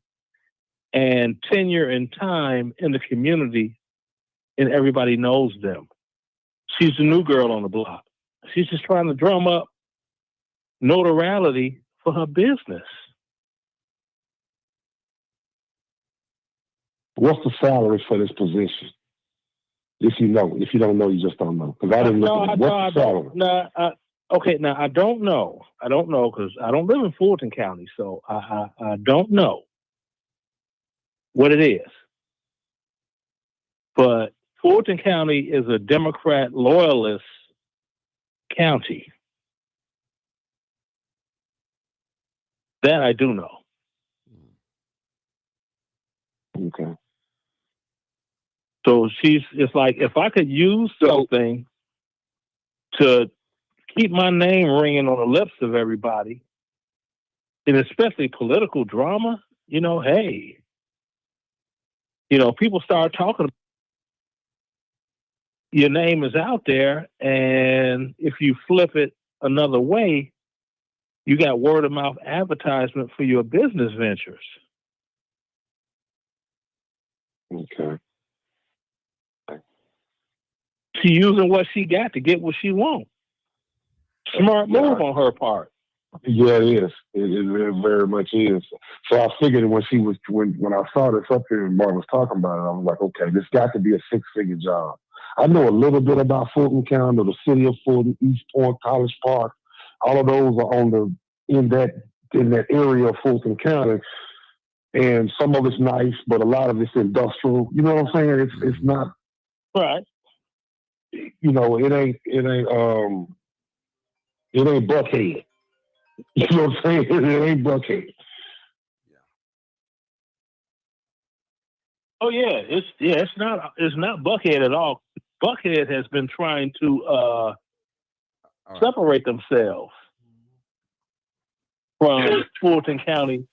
and tenure and time in the community, and everybody knows them. She's the new girl on the block. She's just trying to drum up notoriety for her business. What's the salary for this position? If you know, if you don't know, you just don't know. Because I didn't know. What's the salary? Now I don't know. I don't know because I don't live in Fulton County, so I don't know what it is. But Fulton County is a Democrat loyalist county. That I do know. Okay. So it's like, if I could use something to keep my name ringing on the lips of everybody, and especially political drama, hey, people start talking, your name is out there, and if you flip it another way, you got word of mouth advertisement for your business ventures. Okay. She using what she got to get what she wants. Smart move on her part. Yeah, it is. It very much is. So I figured when I saw this up here and Mark was talking about it, I was like, okay, this got to be a 6-figure job. I know a little bit about Fulton County, the city of Fulton, East Point, College Park. All of those are in that area of Fulton County. And some of it's nice, but a lot of it's industrial. You know what I'm saying? It's not right. It ain't Buckhead. You know what I'm saying? It ain't Buckhead. Oh yeah, it's not Buckhead at all. Buckhead has been trying to separate themselves from Fulton County.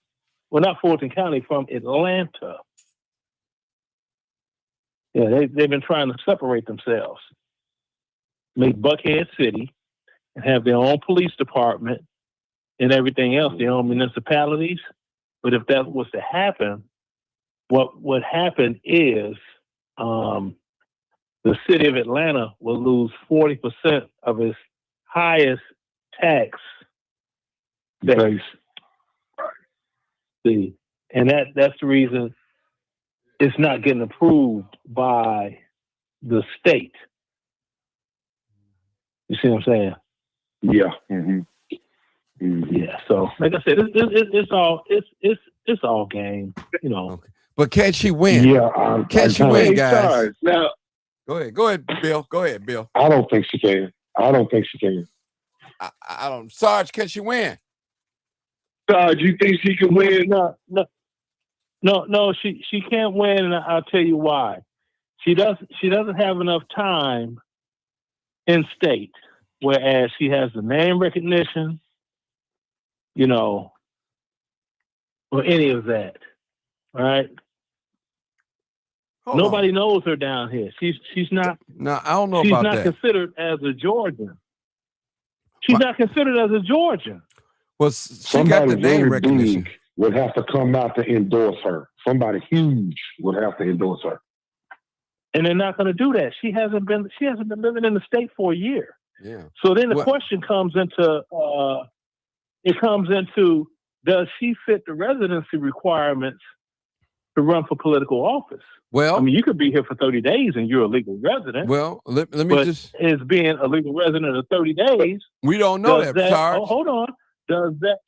Well, not Fulton County, from Atlanta. Yeah, they've been trying to separate themselves, make Buckhead City, and have their own police department and everything else, their own municipalities. But if that was to happen, what would happen is the city of Atlanta will lose 40% of its highest tax base. See, and that's the reason it's not getting approved by the state. You see what I'm saying? Yeah. Mm-hmm. Mm-hmm. Yeah. So, like I said, it's all game. Okay. But can she win? Yeah. Can she win, guys? Sorry. Now, Go ahead, Bill. Go ahead, Bill. I don't think she can. I don't. Sarge, can she win? Sarge, you think she can win? No. She can't win, and I'll tell you why. She doesn't have enough time in state. whereas she has the name recognition, you know, or any of that, right? Hold Nobody on. knows her down here. She's not No, I don't know she's about not that. considered as a Georgian. She's What? not considered as a Georgian. Well, she got Somebody the name very recognition. big would have to come out to endorse her. Somebody huge would have to endorse her. And they're not going to do that. She hasn't been living in the state for a year. Yeah. So then the What? question comes into does she fit the residency requirements to run for political office? Well, I mean, you could be here for 30 days and you're a legal resident. well, let me but just. as being a legal resident of 30 days, We don't know does that, Sarge. Oh, hold on. Does that?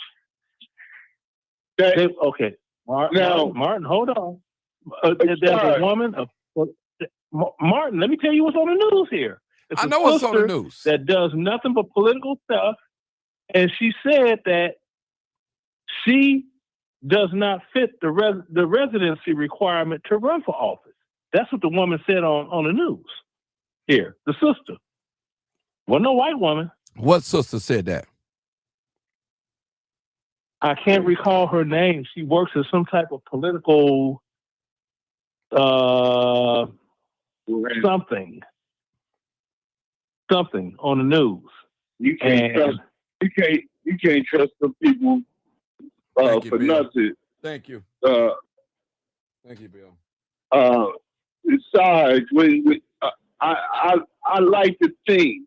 Okay, Martin, hold on. There's a woman. Martin, let me tell you what's on the news here. It's I know what's on the news. That does nothing but political stuff, and she said that she does not fit the residency requirement to run for office. That's what the woman said on the news here. The sister. Well, no white woman. What sister said that? I can't recall her name. She works as some type of political something on the news. You can't trust some people Thank you, for Bill. nothing. Thank you. Thank you, Bill. Besides, I like to think,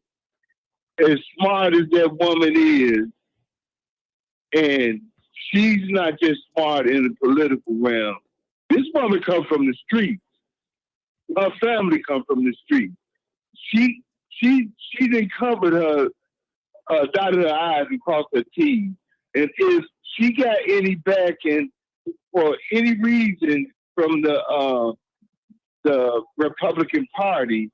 as smart as that woman is, and she's not just smart in the political realm. This woman comes from the streets. Her family comes from the streets. She didn't cover her, dotted her I's and crossed her T's. And if she got any backing for any reason from the Republican Party,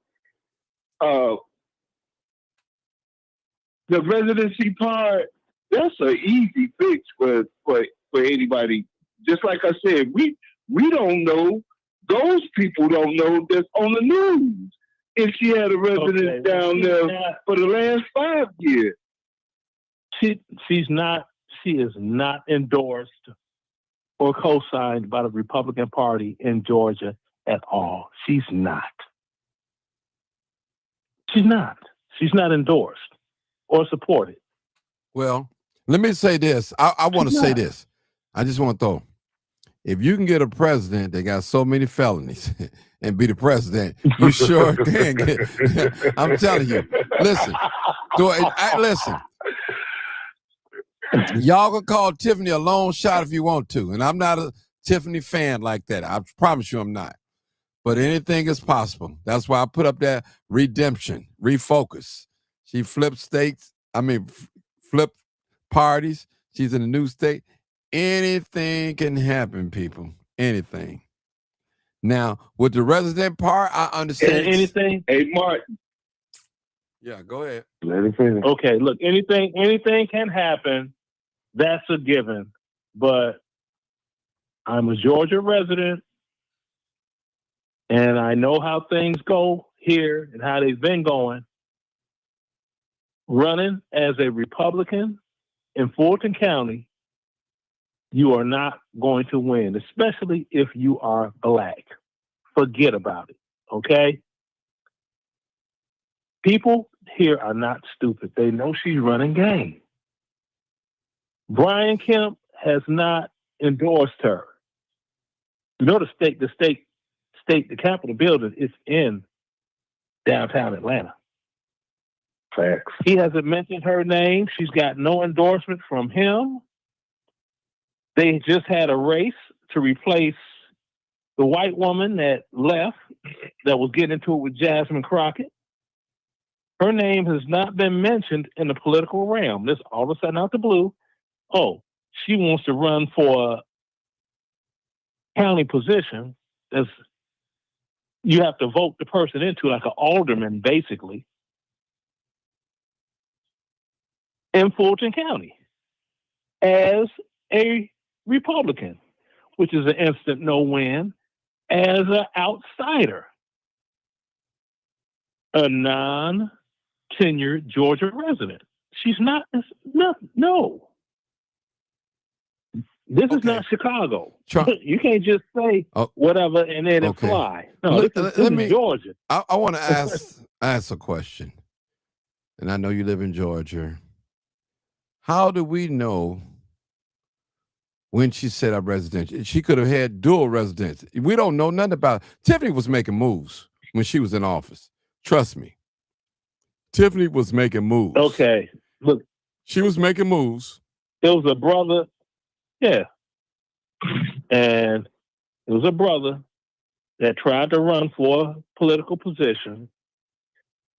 the residency part, that's an easy fix for anybody. Just like I said, we don't know. Those people don't know that's on the news. If she had a residence down there for the last 5 years. She is not endorsed or co-signed by the Republican Party in Georgia at all. She's not. She's not endorsed or supported. Well, let me say this. I want to say this. I just want to throw. If you can get a president that got so many felonies and be the president, you sure can get. I'm telling you. Listen. Listen. Y'all can call Tiffany a long shot if you want to, and I'm not a Tiffany fan like that. I promise you I'm not. But anything is possible. That's why I put up that redemption, refocus. She flipped states. Flip parties. She's in a new state. Anything can happen, people. Anything. Now, with the resident part, I understand. Anything? Hey, Martin. Yeah, go ahead. Let him finish. Okay, look, anything can happen. That's a given. But I'm a Georgia resident, and I know how things go here and how they've been going. Running as a Republican in Fulton County, you are not going to win, especially if you are black. Forget about it, okay? People here are not stupid. They know she's running game. Brian Kemp has not endorsed her. You know the Capitol building is in downtown Atlanta. Facts. He hasn't mentioned her name. She's got no endorsement from him. They just had a race to replace the white woman that left, that was getting into it with Jasmine Crockett. Her name has not been mentioned in the political realm. This all of a sudden out the blue. Oh, she wants to run for a county position. You have to vote the person into, like an alderman, basically, in Fulton County as a Republican, which is an instant no-win, as an outsider, a non-Trump tenured Georgia resident. She's not. No. This is not Chicago. You can't just say whatever and then it fly. No, this is Georgia. I want to ask a question, and I know you live in Georgia. How do we know when she set up residential? She could have had dual residence. We don't know nothing about it. Tiffany was making moves when she was in office. Trust me. Tiffany was making moves. Okay, look. She was making moves. It was a brother. Yeah. And it was a brother that tried to run for a political position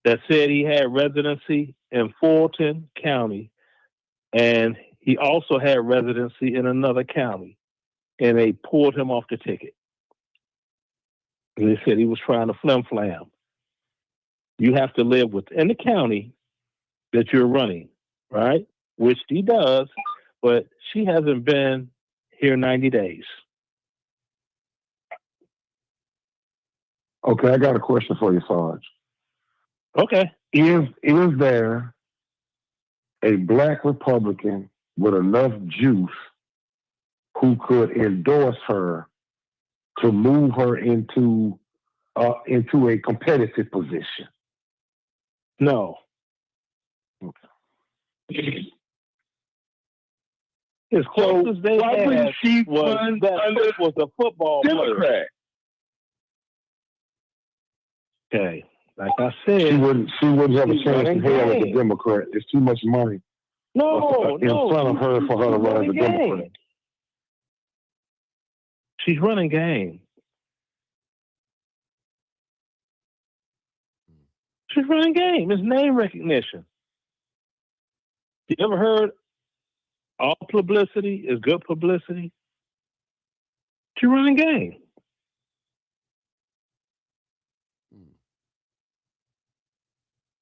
that said he had residency in Fulton County, and he also had residency in another county, and they pulled him off the ticket. And they said he was trying to flim-flam. You have to live within the county that you're running, right? Which he does, but she hasn't been here 90 days. Okay, I got a question for you, Sarge. Okay. Is there a black Republican with enough juice who could endorse her to move her into a competitive position? No. Okay. As close as they had was a football Democrat. player. Okay, like I said, she wouldn't have a chance in hell as a Democrat. There's too much money in front of her for her to run as a Democrat. She's running game. She's running game. It's name recognition. You ever heard all publicity is good publicity? She's running game.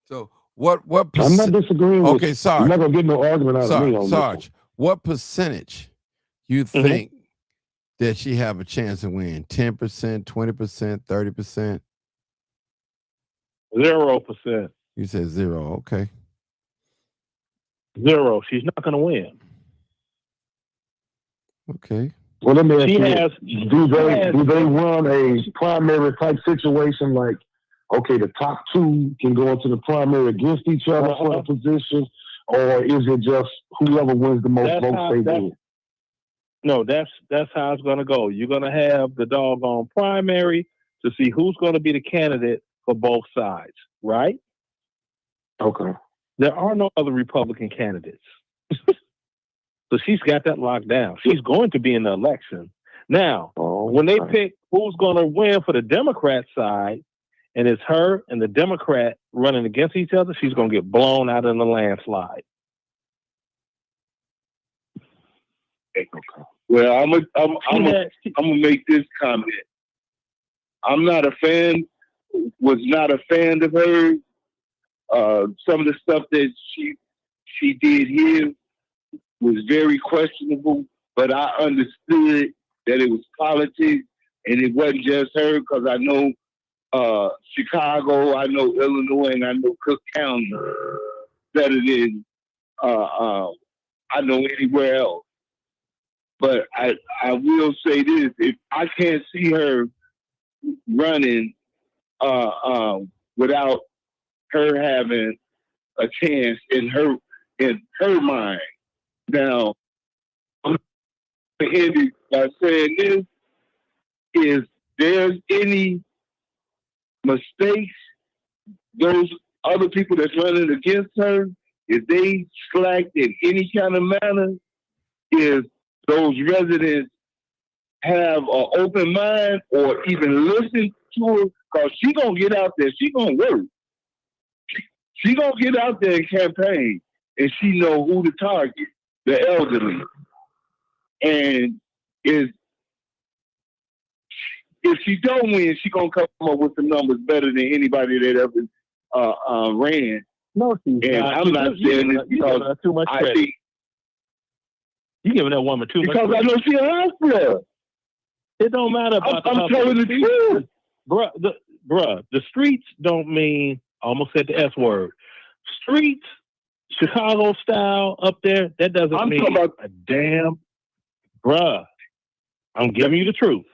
So what I'm not disagreeing with you. Sarge. You're not going to get no argument out of me on Sarge, this one. what percentage you think that she have a chance to win? 10%, 20%, 30%? 0%. You said 0. Okay. 0. She's not going to win. Okay. Well, let me ask you, do they run a primary type situation like, okay, the top two can go into the primary against each other for the position, or is it just whoever wins the most votes they win? No, that's how it's going to go. You're going to have the doggone primary to see who's going to be the candidate for both sides, right? Okay. There are no other Republican candidates. So she's got that locked down. She's going to be in the election. Now, when they pick who's going to win for the Democrat side, and it's her and the Democrat running against each other, she's going to get blown out in the landslide. Well, I'm gonna make this comment. I'm not a fan. Was not a fan of her. Some of the stuff that she did here was very questionable, but I understood that it was politics and it wasn't just her, because I know Chicago, I know Illinois, and I know Cook County better than I know anywhere else. But I will say this: if I can't see her running without her having a chance in her mind. Now, I'm going to end by saying this: if there's any mistakes, those other people that's running against her, if they slacked in any kind of manner, if those residents have an open mind or even listen to her, because she's going to get out there, she's going to work. She's going to get out there and campaign, and she know who to target, the elderly. And if she don't win, she's going to come up with some numbers better than anybody that ever ran. No, she's not. I'm not saying this because too much credit. think You're giving that woman too much because credit. I know she's a hustler. It don't matter about I'm telling the truth. Bruh, the streets don't mean, I almost said the S word. streets, Chicago style up there, that doesn't I'm mean talking about, a damn bruh. I'm giving you the truth.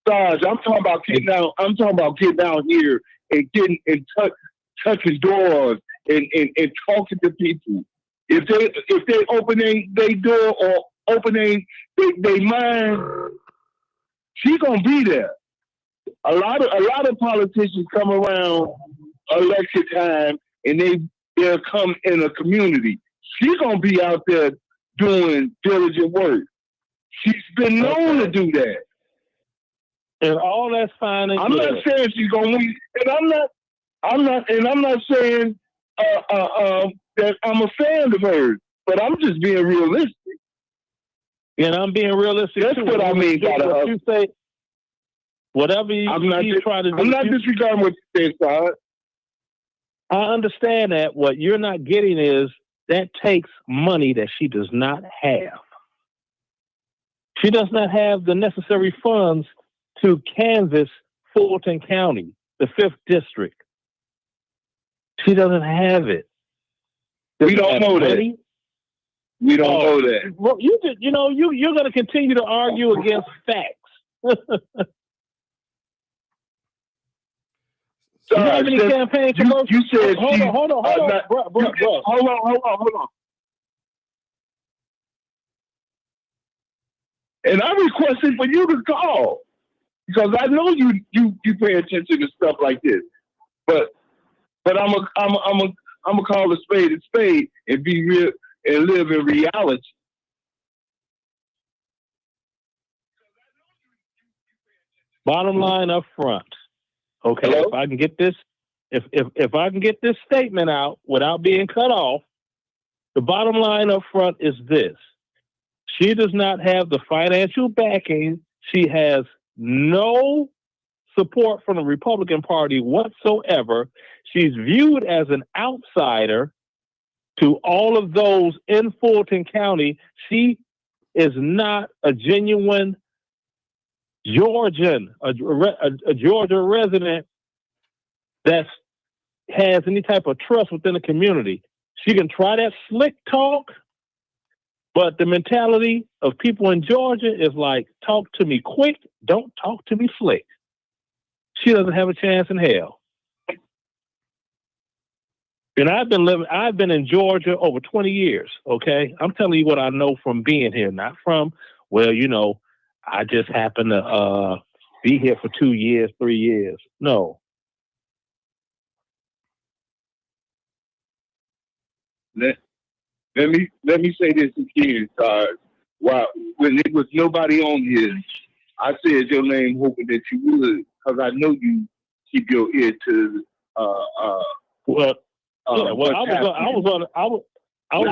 Sarge, I'm talking about getting out. I'm talking about getting out here and getting and touching doors and talking to people. If they open they door or open they mind, she gonna be there. A lot of politicians come around election time and they'll come in a community. She gonna be out there doing diligent work. She's been known to do that. And all that's fine and I'm good. not saying she's gonna win, and I'm not saying that I'm a fan of hers, but I'm just being realistic. And I'm being realistic. That's too. what I mean by what you say. Whatever you try to do. I'm not disregarding what you say, Todd. I understand that. What you're not getting is that takes money that she does not have. She does not have the necessary funds to canvass Fulton County, the 5th district. She doesn't have it. We don't know that. We don't know that. Well, you're going to continue to argue against facts. You have any campaign commercials? You said hold on, bro. Hold on. And I requested for you to call because I know you pay attention to stuff like this. But I'm a call a spade and be real and live in reality. Bottom line up front. Okay, Hello? if I can get this, if I can get this statement out without being cut off, the bottom line up front is this: she does not have the financial backing. She has no support from the Republican Party whatsoever. She's viewed as an outsider to all of those in Fulton County. She is not a genuine Georgian, a Georgia resident that has any type of trust within the community. She can try that slick talk, but the mentality of people in Georgia is like, talk to me quick, don't talk to me slick. She doesn't have a chance in hell. And I've been in Georgia over 20 years, okay? I'm telling you what I know from being here, not from, I just happen to be here for 2 years, 3 years. No. Let me say this again, Todd. Wow, when there was nobody on here, I said your name hoping that you would, because I know you keep your ear to I was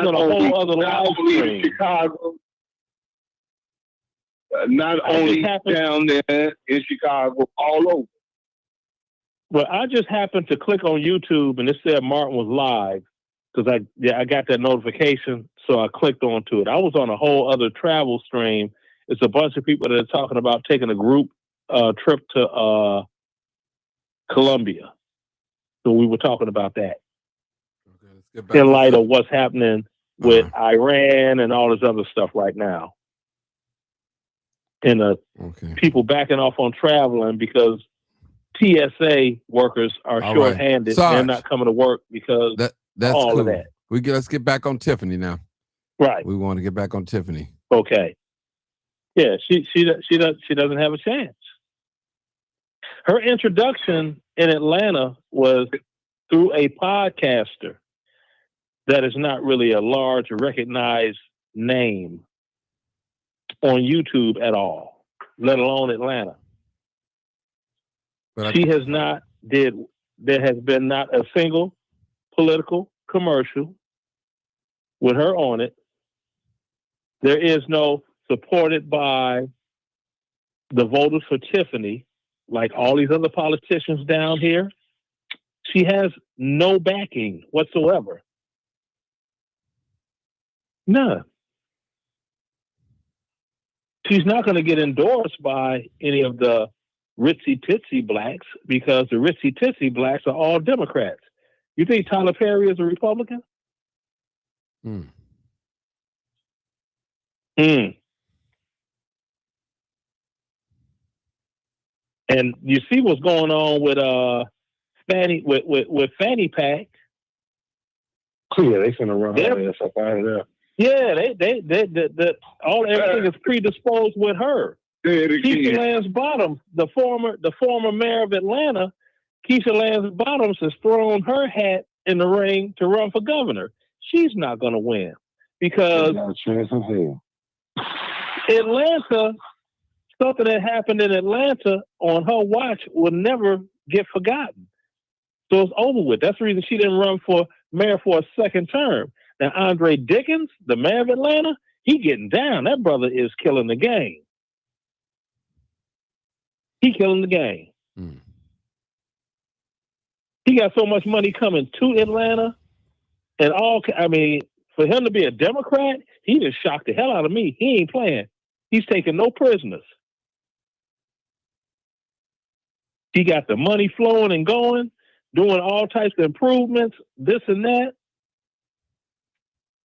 on a whole other live stream. Chicago, not only down there in Chicago, all over. Well, I just happened to click on YouTube and it said Martin was live because I got that notification, so I clicked onto it. I was on a whole other travel stream. It's a bunch of people that are talking about taking a group trip to Colombia. So we were talking about that. Okay, let's get back in light of what's happening with Iran and all this other stuff right now. And people backing off on traveling because TSA workers are all shorthanded. Right. They're not coming to work because that's all cool. of that. Let's get back on Tiffany now. Right. We want to get back on Tiffany. Okay. Yeah, she doesn't have a chance. Her introduction in Atlanta was through a podcaster that is not really a large recognized name on YouTube at all, let alone Atlanta. But there has been not a single political commercial with her on it. There is no supported by the voters for Tiffany, like all these other politicians down here. She has no backing whatsoever. None. She's not going to get endorsed by any of the ritzy-titsy blacks because the ritzy-titsy blacks are all Democrats. You think Tyler Perry is a Republican? Hmm. And you see what's going on with Fannie Pack. Yeah, they finna run her ass up out of there. Yeah, everything is predisposed with her. Keisha Lance Bottoms, the former mayor of Atlanta, Keisha Lance Bottoms has thrown her hat in the ring to run for governor. She's not going to win because Atlanta, something that happened in Atlanta on her watch will never get forgotten. So it's over with. That's the reason she didn't run for mayor for a second term. Now, Andre Dickens, the mayor of Atlanta, he getting down. That brother is killing the game. He killing the game. Mm. He got so much money coming to Atlanta, and for him to be a Democrat, he just shocked the hell out of me. He ain't playing. He's taking no prisoners. He got the money flowing and going, doing all types of improvements, this and that.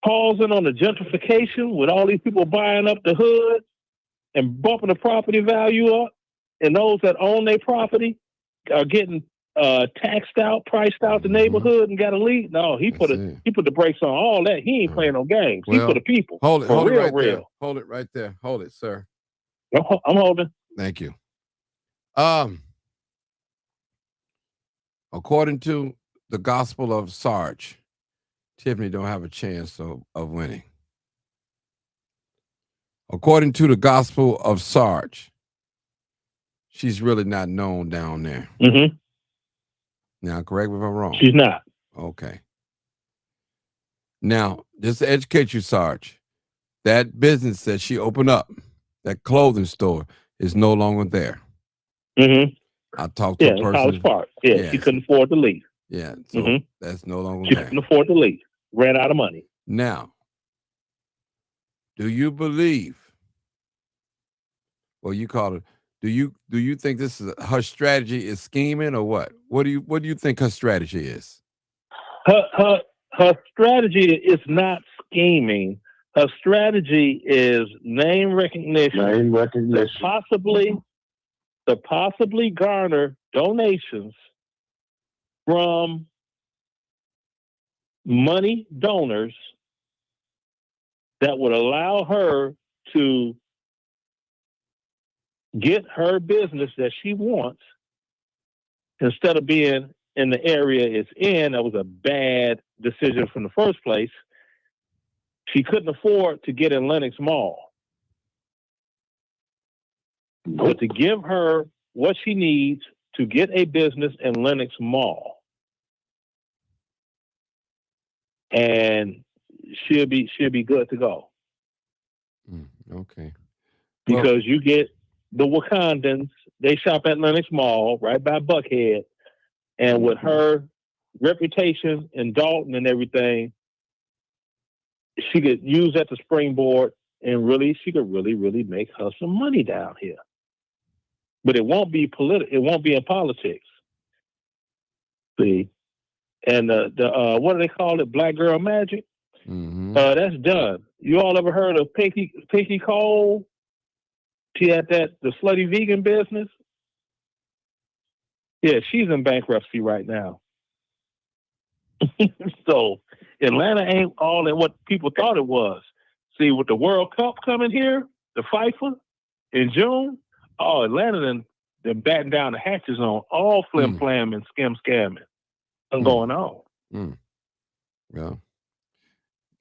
Pausing on the gentrification with all these people buying up the hood and bumping the property value up, and those that own their property are getting taxed out, priced out the neighborhood and got to leave. No, he put the brakes on all that. He ain't playing no games. Well, he for the people. Hold it right real. there. Hold it right there. Hold it, sir. I'm holding. Thank you. According to the Gospel of Sarge, Tiffany don't have a chance of winning. According to the Gospel of Sarge, she's really not known down there. Mm-hmm. Now, correct me if I'm wrong. She's not. Okay. Now, just to educate you, Sarge, that business that she opened up, that clothing store, is no longer there. Mm-hmm. I talked to a person. College Park. Yeah, she couldn't afford to leave. Yeah, so that's no longer there. She couldn't afford to leave. Ran out of money. Now, do you believe, well, you call it, do you think this is her strategy is scheming or what? What do you think her strategy is? Her strategy is not scheming. Her strategy is name recognition. To possibly garner donations from money donors that would allow her to get her business that she wants instead of being in the area it's in. That was a bad decision from the first place. She couldn't afford to get in Lenox Mall. But to give her what she needs to get a business in Lenox Mall, and she'll be good to go. Okay. Because you get the Wakandans, they shop at Lenox Mall right by Buckhead, and with her reputation in Dalton and everything, she could use that to springboard, and she could really make her some money down here. But it won't be it won't be in politics. See, and the what do they call it? Black girl magic. Mm-hmm. That's done. You all ever heard of Pinky Cole? She had the slutty vegan business. Yeah, she's in bankruptcy right now. So Atlanta ain't all that what people thought it was. See, with the World Cup coming here, the FIFA in June. Oh, Atlanta then batting down the hatches on all flim flam and scamming. What's going on? Well,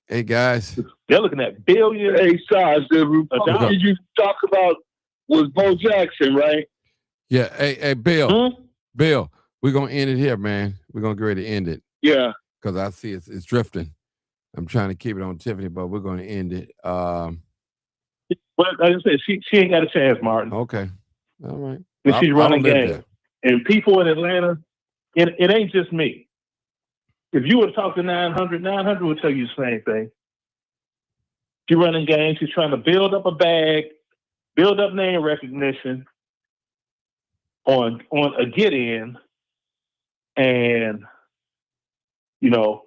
hey guys, they're looking at billions. Hey, Sarge, the Republican you talk about was Bo Jackson, right? Yeah. Hey, Bill. Bill, we're gonna end it here, man. We're gonna get ready to end it. Yeah. Because I see it's drifting. I'm trying to keep it on Tiffany, but we're gonna end it. Well, like I said, she ain't got a chance, Martin. Okay. All right. And she's running game. And people in Atlanta, it ain't just me. If you were to talk to 900 would tell you the same thing. She's running game. She's trying to build up a bag, build up name recognition on a get in, and you know,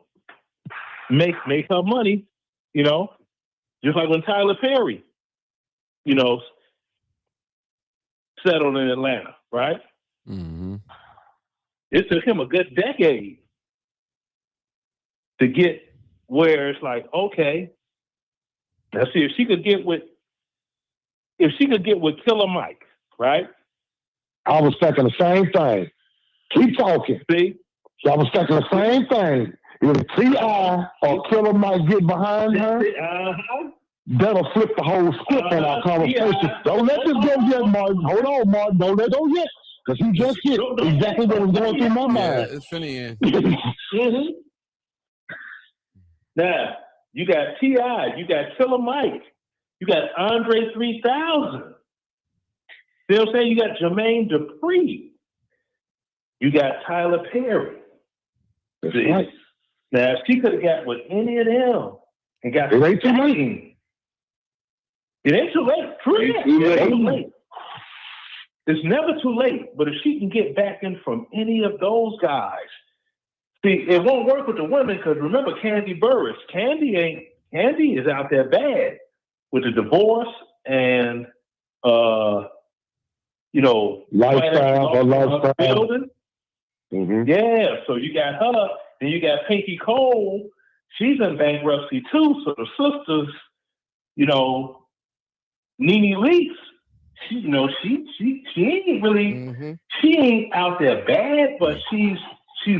make her money, you know, just like when Tyler Perry, you know, settled in Atlanta, right? Mm-hmm. It took him a good decade to get where it's like, okay, let's see if she could get with Killer Mike, right? I was thinking the same thing. Keep talking. See? So I was thinking the same thing. If T.I. or Killer Mike get behind her, that'll flip the whole script in our conversation. Yeah. Don't let this go yet, Martin. Hold on, Martin. Don't let go yet. Because he just hit exactly what was going through my Yeah, mind. it's finna end. Mm-hmm. Now, you got T.I., you got Killer Mike, you got Andre 3000. You know what I'm saying? You got Jermaine Dupri. You got Tyler Perry. That's See? right. Now, if she could have got with any of them and got It ain't too late. It ain't too late. True. It ain't too late. It's never too late. But if she can get back in from any of those guys, see, it won't work with the women because remember Candy Burris. Candy is out there bad with the divorce and you know, lifestyle. building. Mm-hmm. Yeah, so you got her, then you got Pinky Cole. She's in bankruptcy too. So the sisters, you know, Nene Leakes, she ain't really, she ain't out there bad, but she's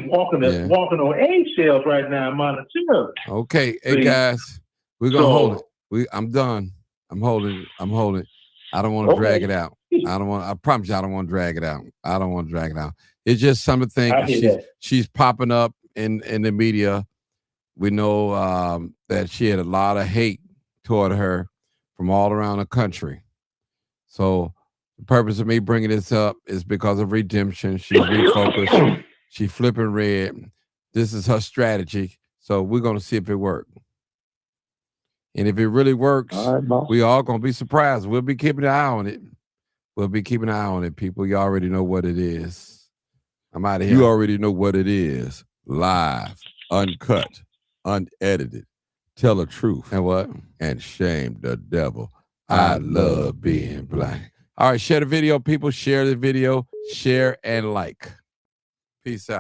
walking on eggshells right now, monetarily. Okay, hey guys, we're gonna hold it. I'm done. I'm holding it. I don't want to drag it out. I promise you I don't want to drag it out. I don't want to drag it out. It's just something she's popping up in the media. We know that she had a lot of hate toward her from all around the country. So the purpose of me bringing this up is because of redemption. She's refocused. She's flipping red. This is her strategy. So we're going to see if it works. And if it really works, we all going to be surprised. We'll be keeping an eye on it. We'll be keeping an eye on it, people. You already know what it is. I'm out of here. You already know what it is. Live, uncut, unedited. Tell the truth. And what? And shame the devil. I love being black. All right, share the video, people. Share the video. Share and like. Peace out.